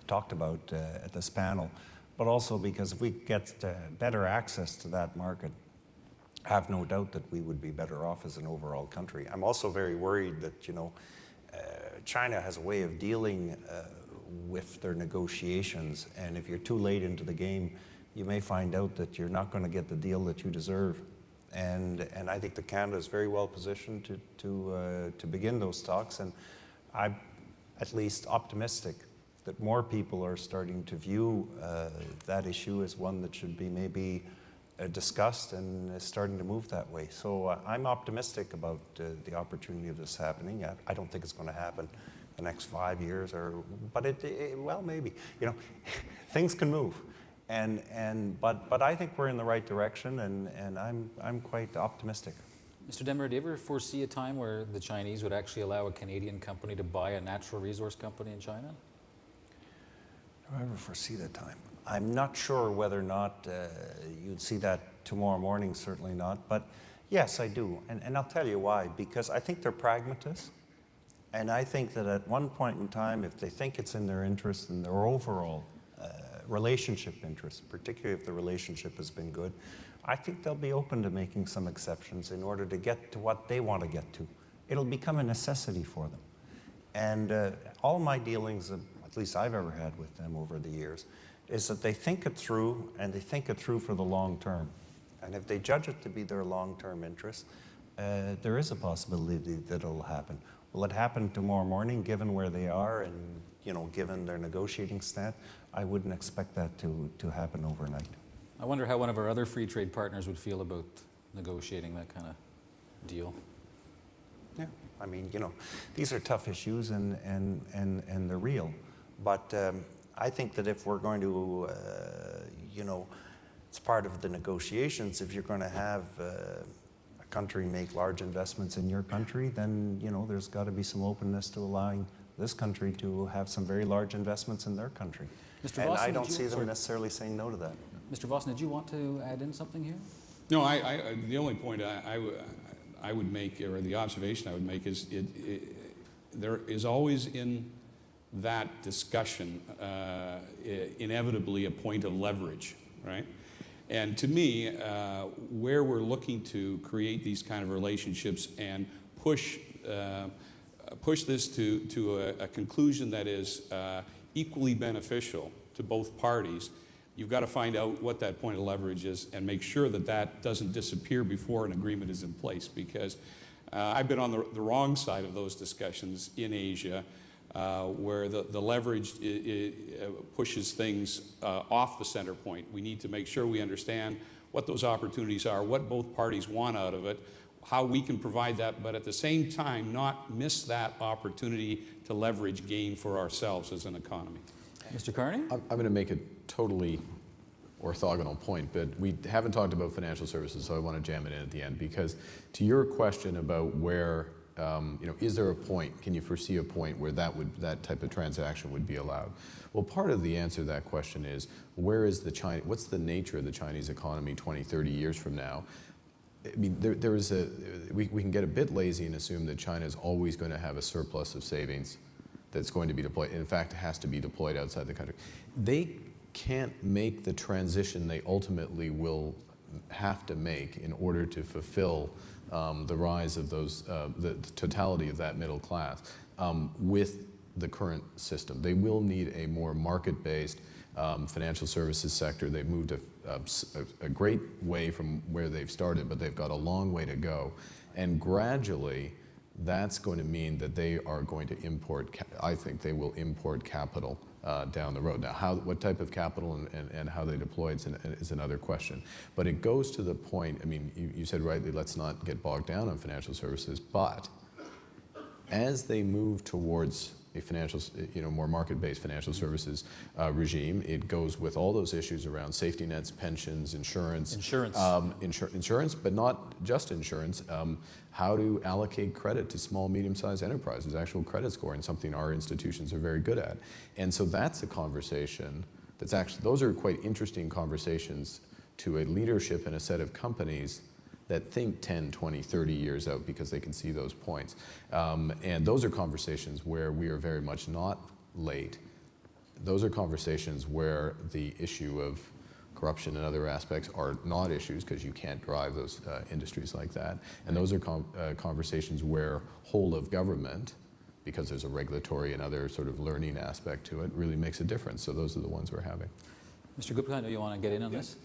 S3: talked about at this panel, but also because if we get better access to that market, I have no doubt that we would be better off as an overall country. I'm also very worried that, China has a way of dealing with their negotiations, and if you're too late into the game, you may find out that you're not going to get the deal that you deserve. And I think that Canada is very well positioned to begin those talks, and I'm at least optimistic that more people are starting to view that issue as one that should be maybe discussed and is starting to move that way. So I'm optimistic about the opportunity of this happening. I don't think it's going to happen the next 5 years, but well, maybe. Things can move. But I think we're in the right direction, and I'm quite optimistic.
S1: Mr. Desmarais, do you ever foresee a time where the Chinese would actually allow a Canadian company to buy a natural resource company in China?
S3: Do I ever foresee that time? I'm not sure whether or not you'd see that tomorrow morning, certainly not. But yes, I do. And I'll tell you why. Because I think they're pragmatists. And I think that at one point in time, if they think it's in their interest and their overall relationship interest, particularly if the relationship has been good, I think they'll be open to making some exceptions in order to get to what they want to get to. It'll become a necessity for them. And all my dealings, at least I've ever had with them over the years, is that they think it through, and they think it through for the long term. And if they judge it to be their long-term interest, there is a possibility that it'll happen. Will it happen tomorrow morning, given where they are and given their negotiating stance? I wouldn't expect that to happen overnight.
S1: I wonder how one of our other free trade partners would feel about negotiating that kind of deal.
S3: Yeah, I mean, these are tough issues and they're real. But I think that if we're going to, it's part of the negotiations, if you're going to have a country make large investments in your country, then, there's got to be some openness to allowing this country to have some very large investments in their country.
S1: Mr.
S3: And
S1: Vossen,
S3: I don't see them necessarily saying no to that.
S1: Mr. Vossen, did you want to add in something here?
S5: No, the only point I would make, or the observation I would make, is there is always in that discussion inevitably a point of leverage, right? And to me, where we're looking to create these kind of relationships and push push this to a conclusion that is equally beneficial to both parties, you've got to find out what that point of leverage is and make sure that that doesn't disappear before an agreement is in place, because I've been on the wrong side of those discussions in Asia, where the leverage pushes things off the center point. We need to make sure we understand what those opportunities are, what both parties want out of it, how we can provide that, but at the same time not miss that opportunity to leverage gain for ourselves as an economy.
S1: Mr. Carney?
S2: I'm going to make a totally orthogonal point, but we haven't talked about financial services, so I want to jam it in at the end, because to your question about where, is there a point, can you foresee a point where that type of transaction would be allowed? Well, part of the answer to that question is, what's the nature of the Chinese economy 20, 30 years from now? I mean, we can get a bit lazy and assume that China is always going to have a surplus of savings that's going to be deployed. In fact, it has to be deployed outside the country. They can't make the transition they ultimately will have to make in order to fulfill the rise of the totality of that middle class with the current system. They will need a more market-based financial services sector. They've moved a great way from where they've started, but they've got a long way to go. And gradually, that's going to mean that they are going to import, I think they will import capital down the road. Now, what type of capital and how they deploy it is another question. But it goes to the point, I mean, you said rightly, let's not get bogged down on financial services, but as they move towards a more market-based financial services regime, it goes with all those issues around safety nets, pensions, insurance. Insurance, but not just insurance. How to allocate credit to small, medium-sized enterprises, actual credit scoring, something our institutions are very good at. And so that's a conversation those are quite interesting conversations to a leadership and a set of companies that think 10, 20, 30 years out because they can see those points. And those are conversations where we are very much not late. Those are conversations where the issue of corruption and other aspects are not issues because you can't drive those industries like that. And those are conversations where whole of government, because there's a regulatory and other sort of learning aspect to it, really makes a difference. So those are the ones we're having.
S1: Mr. Gupta, I know you want to get in on this.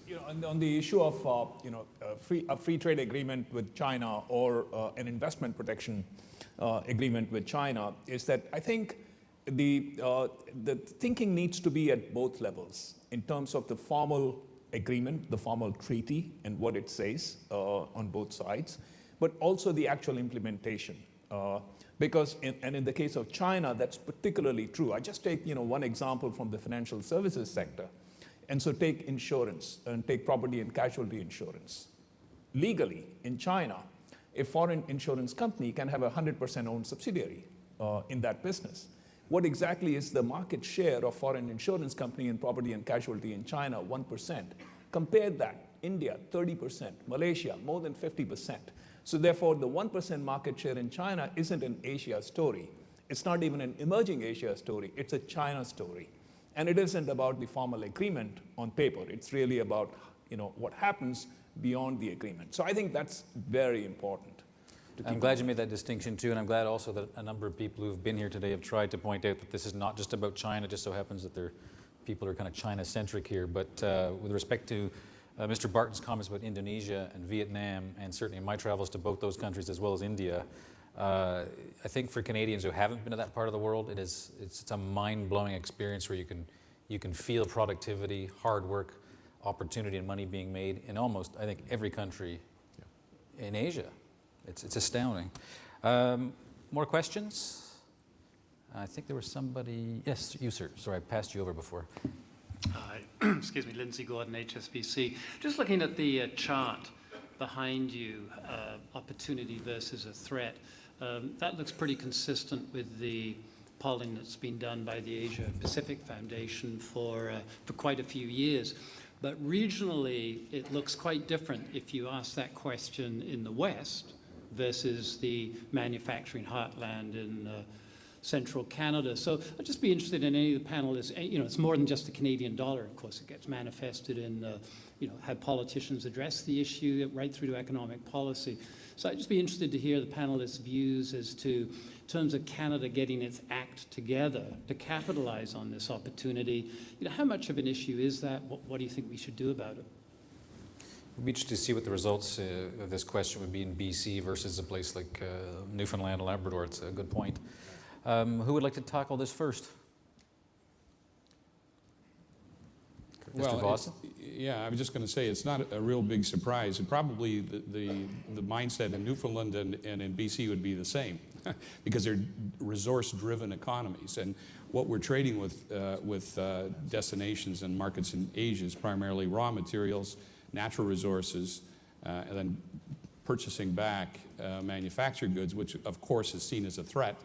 S4: On the issue of a free trade agreement with China or an investment protection agreement with China, is that I think the thinking needs to be at both levels in terms of the formal agreement, the formal treaty, and what it says on both sides, but also the actual implementation. Because in the case of China, that's particularly true. I just take one example from the financial services sector. And so take insurance and take property and casualty insurance. Legally, in China, a foreign insurance company can have a 100% owned subsidiary in that business. What exactly is the market share of foreign insurance company in property and casualty in China? 1%. Compare that, India, 30%, Malaysia, more than 50%. So therefore, the 1% market share in China isn't an Asia story. It's not even an emerging Asia story. It's a China story. And it isn't about the formal agreement on paper. It's really about what happens beyond the agreement. So I think that's very important.
S1: I'm glad you made that distinction too, and I'm glad also that a number of people who've been here today have tried to point out that this is not just about China. It just so happens that people are kind of China-centric here. But with respect to Mr. Barton's comments about Indonesia and Vietnam, and certainly in my travels to both those countries as well as India, I think for Canadians who haven't been to that part of the world, it's a mind-blowing experience where you can feel productivity, hard work, opportunity, and money being made in almost, I think, every country in Asia. It's astounding. More questions? I think there was somebody. Yes, you, sir. Sorry, I passed you over before.
S10: Excuse me, Lindsay Gordon, HSBC. Just looking at the chart behind you, opportunity versus a threat. That looks pretty consistent with the polling that's been done by the Asia Pacific Foundation for quite a few years. But regionally, it looks quite different if you ask that question in the West versus the manufacturing heartland in central Canada. So I'd just be interested in any of the panelists. You know, it's more than just the Canadian dollar. Of course, it gets manifested in, you know, how politicians address the issue right through to economic policy. So I'd just be interested to hear the panelists' views as to, in terms of Canada getting its act together to capitalize on this opportunity. You know, how much of an issue is that? What do you think we should do about it?
S1: We'd be interested to see what the results of this question would be in BC versus a place like Newfoundland and Labrador. It's a good point. Who would like to tackle this first? Mr. Vossen?
S5: Yeah, I was just going to say it's not a real big surprise. And probably the mindset in Newfoundland and in BC would be the same because they're resource-driven economies. And what we're trading with destinations and markets in Asia is primarily raw materials, natural resources, and then purchasing back manufactured goods, which of course is seen as a threat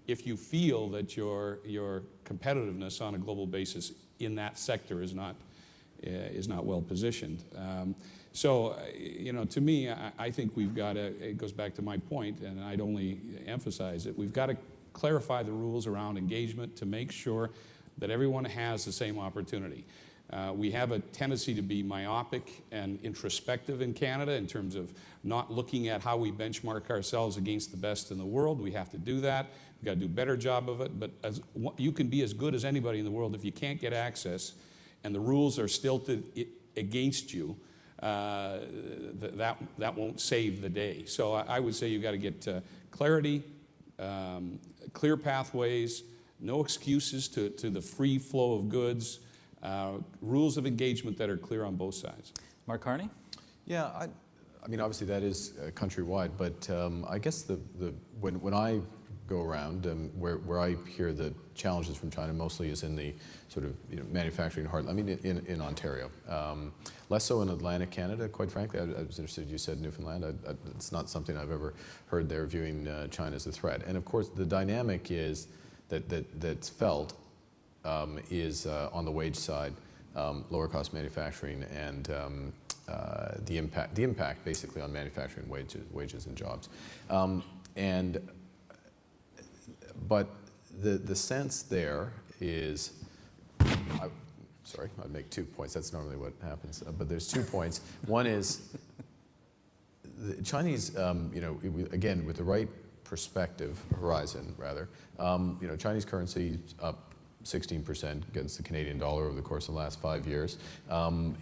S5: if you feel that your competitiveness on a global basis in that sector is not well positioned. So, you know, to me, I think we've got to, it goes back to my point, and I'd only emphasize it, we've got to clarify the rules around engagement to make sure that everyone has the same opportunity. We have a tendency to be myopic and introspective in Canada in terms of not looking at how we benchmark ourselves against the best in the world. We have to do that. We've got to do a better job of it. But you can be as good as anybody in the world if you can't get access and the rules are stilted against you. That won't save the day. So I would say you've got to get clarity, clear pathways, no excuses to the free flow of goods, rules of engagement that are clear on both sides.
S1: Mark Carney?
S2: Yeah, I mean, obviously that is countrywide, but I guess when I go around where I hear the challenges from China mostly is in the sort of manufacturing heart. I mean, in Ontario, less so in Atlantic Canada. Quite frankly, I was interested. You said Newfoundland. It's not something I've ever heard there viewing China as a threat. And of course, the dynamic is that's felt is on the wage side, lower cost manufacturing, and the impact basically on manufacturing wages and jobs, but the sense there is, I'd make 2 points. That's normally what happens, but there's 2 points. One is the Chinese, again with the right perspective, horizon rather, Chinese currency up 16% against the Canadian dollar over the course of the last 5 years.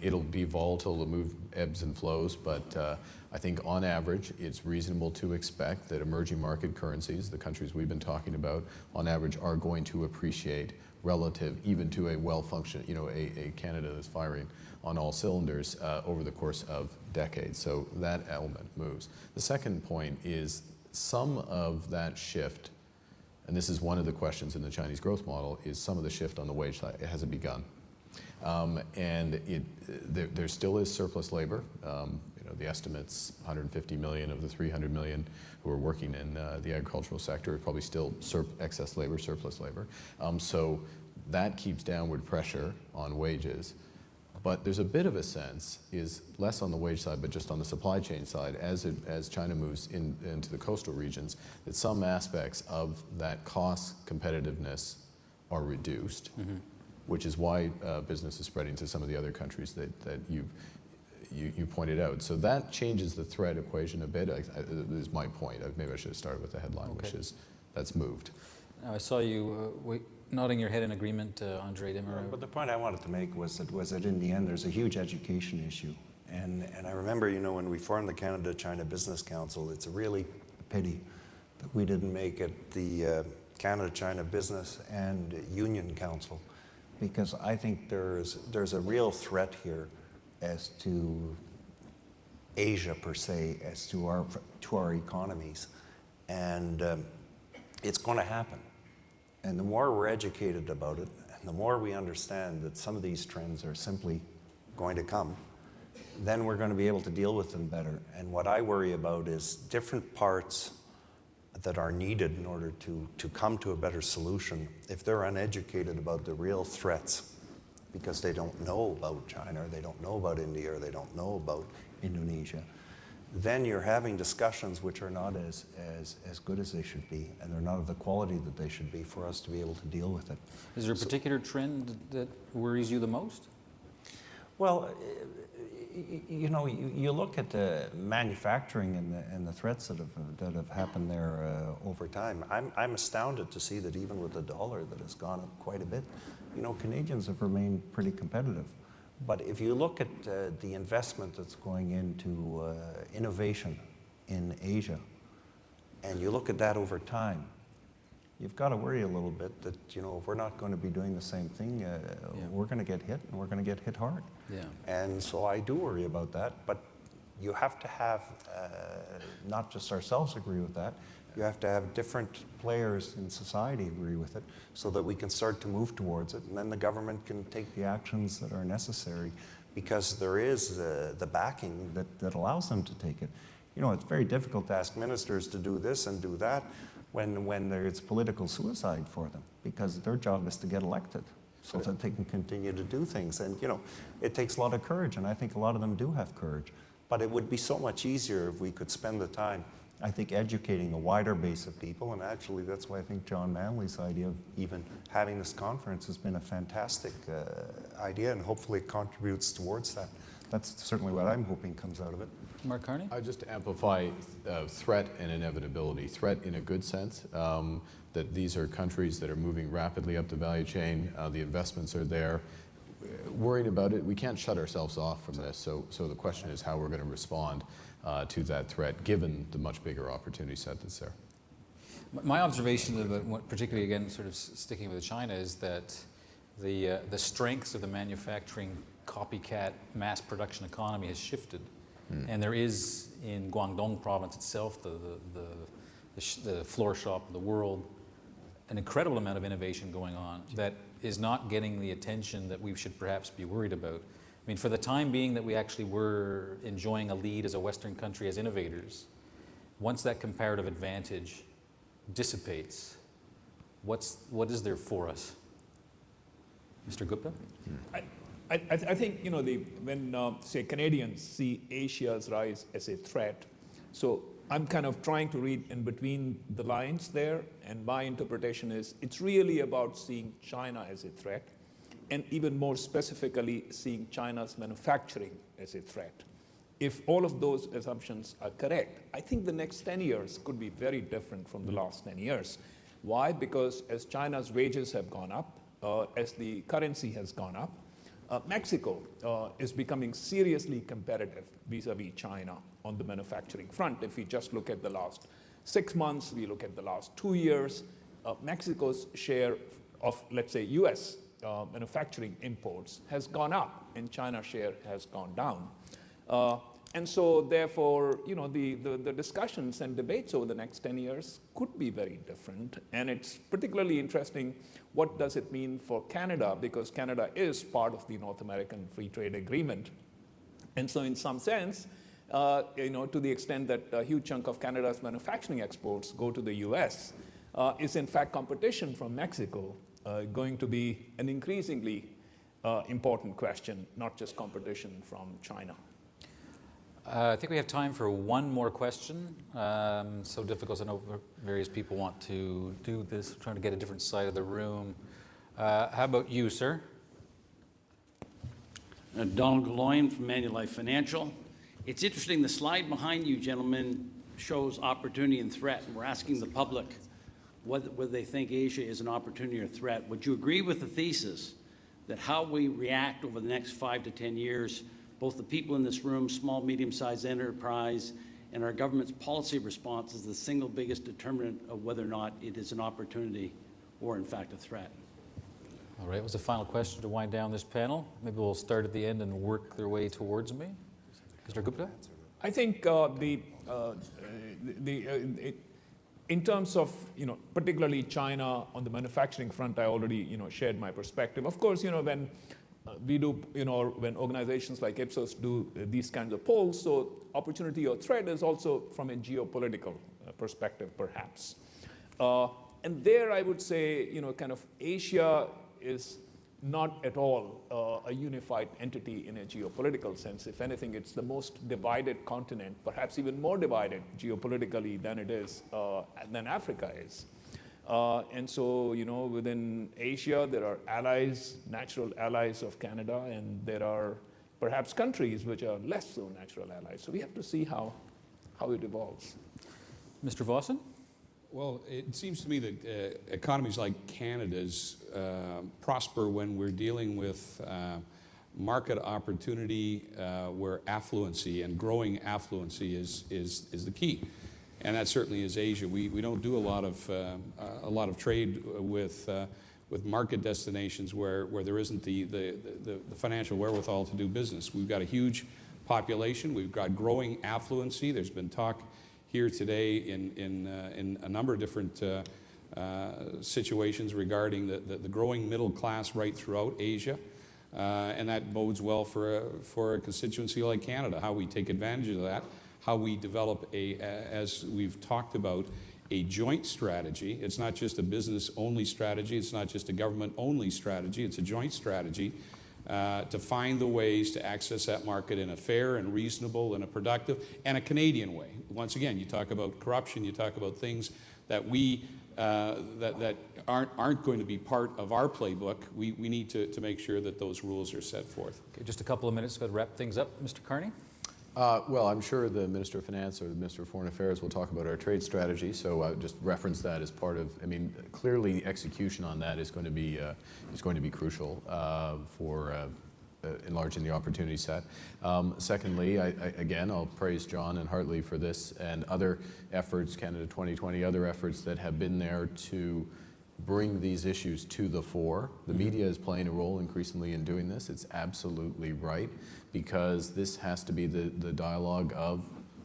S2: It'll be volatile, it'll move ebbs and flows, but I think on average it's reasonable to expect that emerging market currencies, the countries we've been talking about, on average are going to appreciate relative even to a well-functioning, a Canada that's firing on all cylinders over the course of decades. So that element moves. The second point is some of that shift, and this is one of the questions in the Chinese growth model, is some of the shift on the wage side. It hasn't begun. And there still is surplus labor. The estimate's 150 million of the 300 million who are working in the agricultural sector are probably still excess labor, surplus labor. So that keeps downward pressure on wages. But there's a bit of a sense, is less on the wage side, but just on the supply chain side, as China moves into the coastal regions, that some aspects of that cost competitiveness are reduced, which is why business is spreading to some of the other countries that you pointed out. So that changes the threat equation a bit, is my point. Maybe I should have started with the headline, which is that's moved.
S1: Now, I saw you nodding your head in agreement, André Desmarais.
S3: But the point I wanted to make was that in the end there's a huge education issue. And I remember, when we formed the Canada-China Business Council, it's a really pity that we didn't make it the Canada-China Business and Union Council, because I think there's a real threat here as to Asia per se, as to our economies, and it's going to happen. And the more we're educated about it, and the more we understand that some of these trends are simply going to come, then we're going to be able to deal with them better. And what I worry about is different parts that are needed in order to come to a better solution. If they're uneducated about the real threats, because they don't know about China, or they don't know about India, or they don't know about Indonesia, then you're having discussions which are not as good as they should be, and they're not of the quality that they should be for us to be able to deal with it.
S1: Is there a particular trend that worries you the most?
S3: Well, you know, you look at the manufacturing and the threats that have happened there over time. I'm astounded to see that even with the dollar that has gone up quite a bit, you know, Canadians have remained pretty competitive. But if you look at the investment that's going into innovation in Asia, and you look at that over time, you've got to worry a little bit that, you know, if we're not going to be doing the same thing, we're going to get hit, and we're going to get hit hard.
S1: Yeah.
S3: And so I do worry about that, but you have to have, not just ourselves agree with that, you have to have different players in society agree with it so that we can start to move towards it, and then the government can take the actions that are necessary because there is the backing that allows them to take it. You know, it's very difficult to ask ministers to do this and do that when it's political suicide for them, because their job is to get elected so that they can continue to do things. And, you know, it takes a lot of courage, and I think a lot of them do have courage. But it would be so much easier if we could spend the time, I think, educating a wider base of people. And actually, that's why I think John Manley's idea of even having this conference has been a fantastic idea, and hopefully it contributes towards that. That's certainly what I'm hoping comes out of it.
S1: Mark Carney?
S2: I just amplify threat and inevitability. Threat in a good sense, that these are countries that are moving rapidly up the value chain. The investments are there. Worried about it, we can't shut ourselves off from this. So the question is how we're going to respond to that threat, given the much bigger opportunity set that's there.
S1: My observation about what, particularly again, sort of sticking with China, is that the strengths of the manufacturing copycat mass production economy has shifted. And there is, in Guangdong province itself, the floor shop of the world, an incredible amount of innovation going on that is not getting the attention that we should perhaps be worried about. I mean, for the time being that we actually were enjoying a lead as a Western country as innovators, once that comparative advantage dissipates, what is there for us? Mr. Gupta?
S4: I think, you know, when, say, Canadians see Asia's rise as a threat, so I'm kind of trying to read in between the lines there, and my interpretation is it's really about seeing China as a threat, and even more specifically, seeing China's manufacturing as a threat. If all of those assumptions are correct, I think the next 10 years could be very different from the last 10 years. Why? Because as China's wages have gone up, as the currency has gone up, Mexico is becoming seriously competitive vis-a-vis China on the manufacturing front. If we just look at the last 6 months, we look at the last 2 years, Mexico's share of, let's say, US manufacturing imports has gone up, and China's share has gone down. And so, therefore, you know, the discussions and debates over the next 10 years could be very different. And it's particularly interesting, what does it mean for Canada? Because Canada is part of the North American Free Trade Agreement. And so, in some sense, you know, to the extent that a huge chunk of Canada's manufacturing exports go to the US, is in fact competition from Mexico going to be an increasingly important question, not just competition from China.
S1: I think we have time for one more question. So difficult, I know various people want to do this, trying to get a different side of the room. How about you, sir?
S11: Donald Galoyan from Manulife Financial. It's interesting, the slide behind you, gentlemen, shows opportunity and threat. And we're asking the public whether they think Asia is an opportunity or threat. Would you agree with the thesis that how we react over the next 5 to 10 years, both the people in this room, small, medium-sized enterprise, and our government's policy response is the single biggest determinant of whether or not it is an opportunity or, in fact, a threat?
S1: All right, was the final question to wind down this panel. Maybe we'll start at the end and work their way towards me. Mr. Gupta?
S4: I think in terms of, you know, particularly China on the manufacturing front, I already, you know, shared my perspective. Of course, you know, when we do, you know, when organizations like Ipsos do these kinds of polls, so opportunity or threat is also from a geopolitical perspective, perhaps. And there I would say, you know, kind of Asia is not at all a unified entity in a geopolitical sense. If anything, it's the most divided continent, perhaps even more divided geopolitically than it is, than Africa is. And so, within Asia, there are allies, natural allies of Canada, and there are perhaps countries which are less so natural allies. So we have to see how it evolves.
S1: Mr. Vossen?
S5: Well, it seems to me that economies like Canada's prosper when we're dealing with market opportunity where affluency and growing affluency is the key. And that certainly is Asia. We don't do a lot of trade with market destinations where there isn't the financial wherewithal to do business. We've got a huge population. We've got growing affluency. There's been talk here today in a number of different situations regarding the growing middle class right throughout Asia. And that bodes well for a constituency like Canada, how we take advantage of that, how we develop as we've talked about, a joint strategy. It's not just a business-only strategy. It's not just a government-only strategy. It's a joint strategy to find the ways to access that market in a fair and reasonable and a productive and a Canadian way. Once again, you talk about corruption, you talk about things that that aren't going to be part of our playbook. We need to make sure that those rules are set forth.
S1: Okay, just a couple of minutes to wrap things up. Mr. Carney?
S2: Well, I'm sure the Minister of Finance or the Minister of Foreign Affairs will talk about our trade strategy, so I would just reference that as part of, clearly execution on that is going to be crucial for enlarging the opportunity set. Secondly, again, I'll praise John and Hartley for this and other efforts, Canada 2020, other efforts that have been there to bring these issues to the fore. The media is playing a role increasingly in doing this. It's absolutely right, because this has to be the dialogue of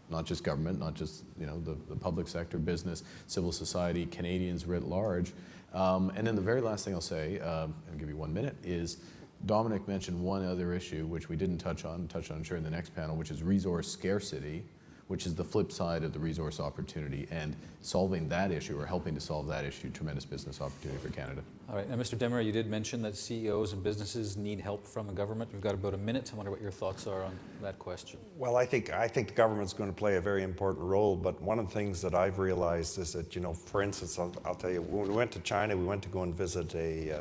S2: not just government, not just the public sector, business, civil society, Canadians writ large. And then the very last thing I'll say, I'll give you 1 minute, is Dominic mentioned one other issue which we didn't touch on, I'm sure in the next panel, which is resource scarcity, which is the flip side of the resource opportunity, and solving that issue or helping to solve that issue, tremendous business opportunity for Canada.
S1: All right, now Mr. Desmarais, you did mention that CEOs and businesses need help from the government. We've got about a minute. I wonder what your thoughts are on that question.
S3: Well, I think the government's going to play a very important role, but one of the things that I've realized is that, for instance, I'll tell you, when we went to China, we went to go and visit a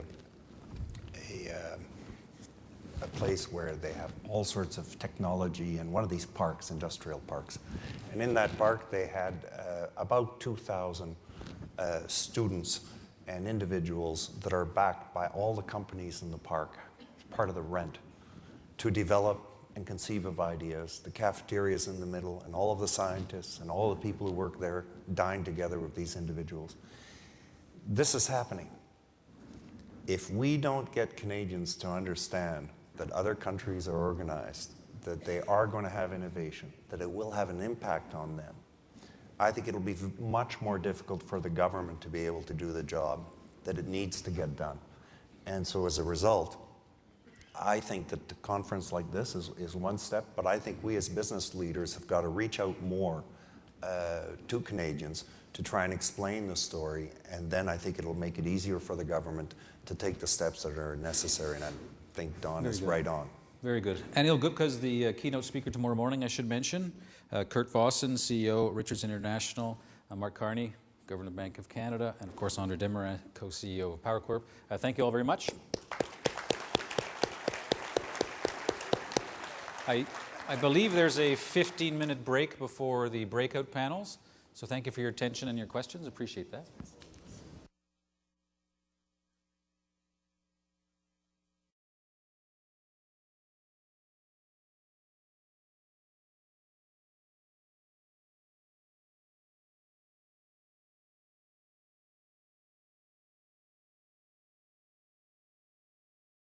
S3: place where they have all sorts of technology in one of these parks, industrial parks. And in that park, they had about 2,000 students and individuals that are backed by all the companies in the park, part of the rent, to develop and conceive of ideas. The cafeterias in the middle, and all of the scientists and all the people who work there dine together with these individuals. This is happening. If we don't get Canadians to understand that other countries are organized, that they are going to have innovation, that it will have an impact on them, I think it'll be much more difficult for the government to be able to do the job that it needs to get done. And so as a result, I think that the conference like this is one step, but I think we as business leaders have got to reach out more to Canadians to try and explain the story, and then I think it'll make it easier for the government to take the steps that are necessary, and I think Don is right on.
S1: Very good. Anil Gupta is the keynote speaker tomorrow morning, I should mention. Curt Vossen, CEO, Richardson International. Mark Carney, Governor of Bank of Canada. And of course, André Desmarais, co-CEO of Power Corp. Thank you all very much. I believe there's a 15-minute break before the breakout panels. So thank you for your attention and your questions. Appreciate that.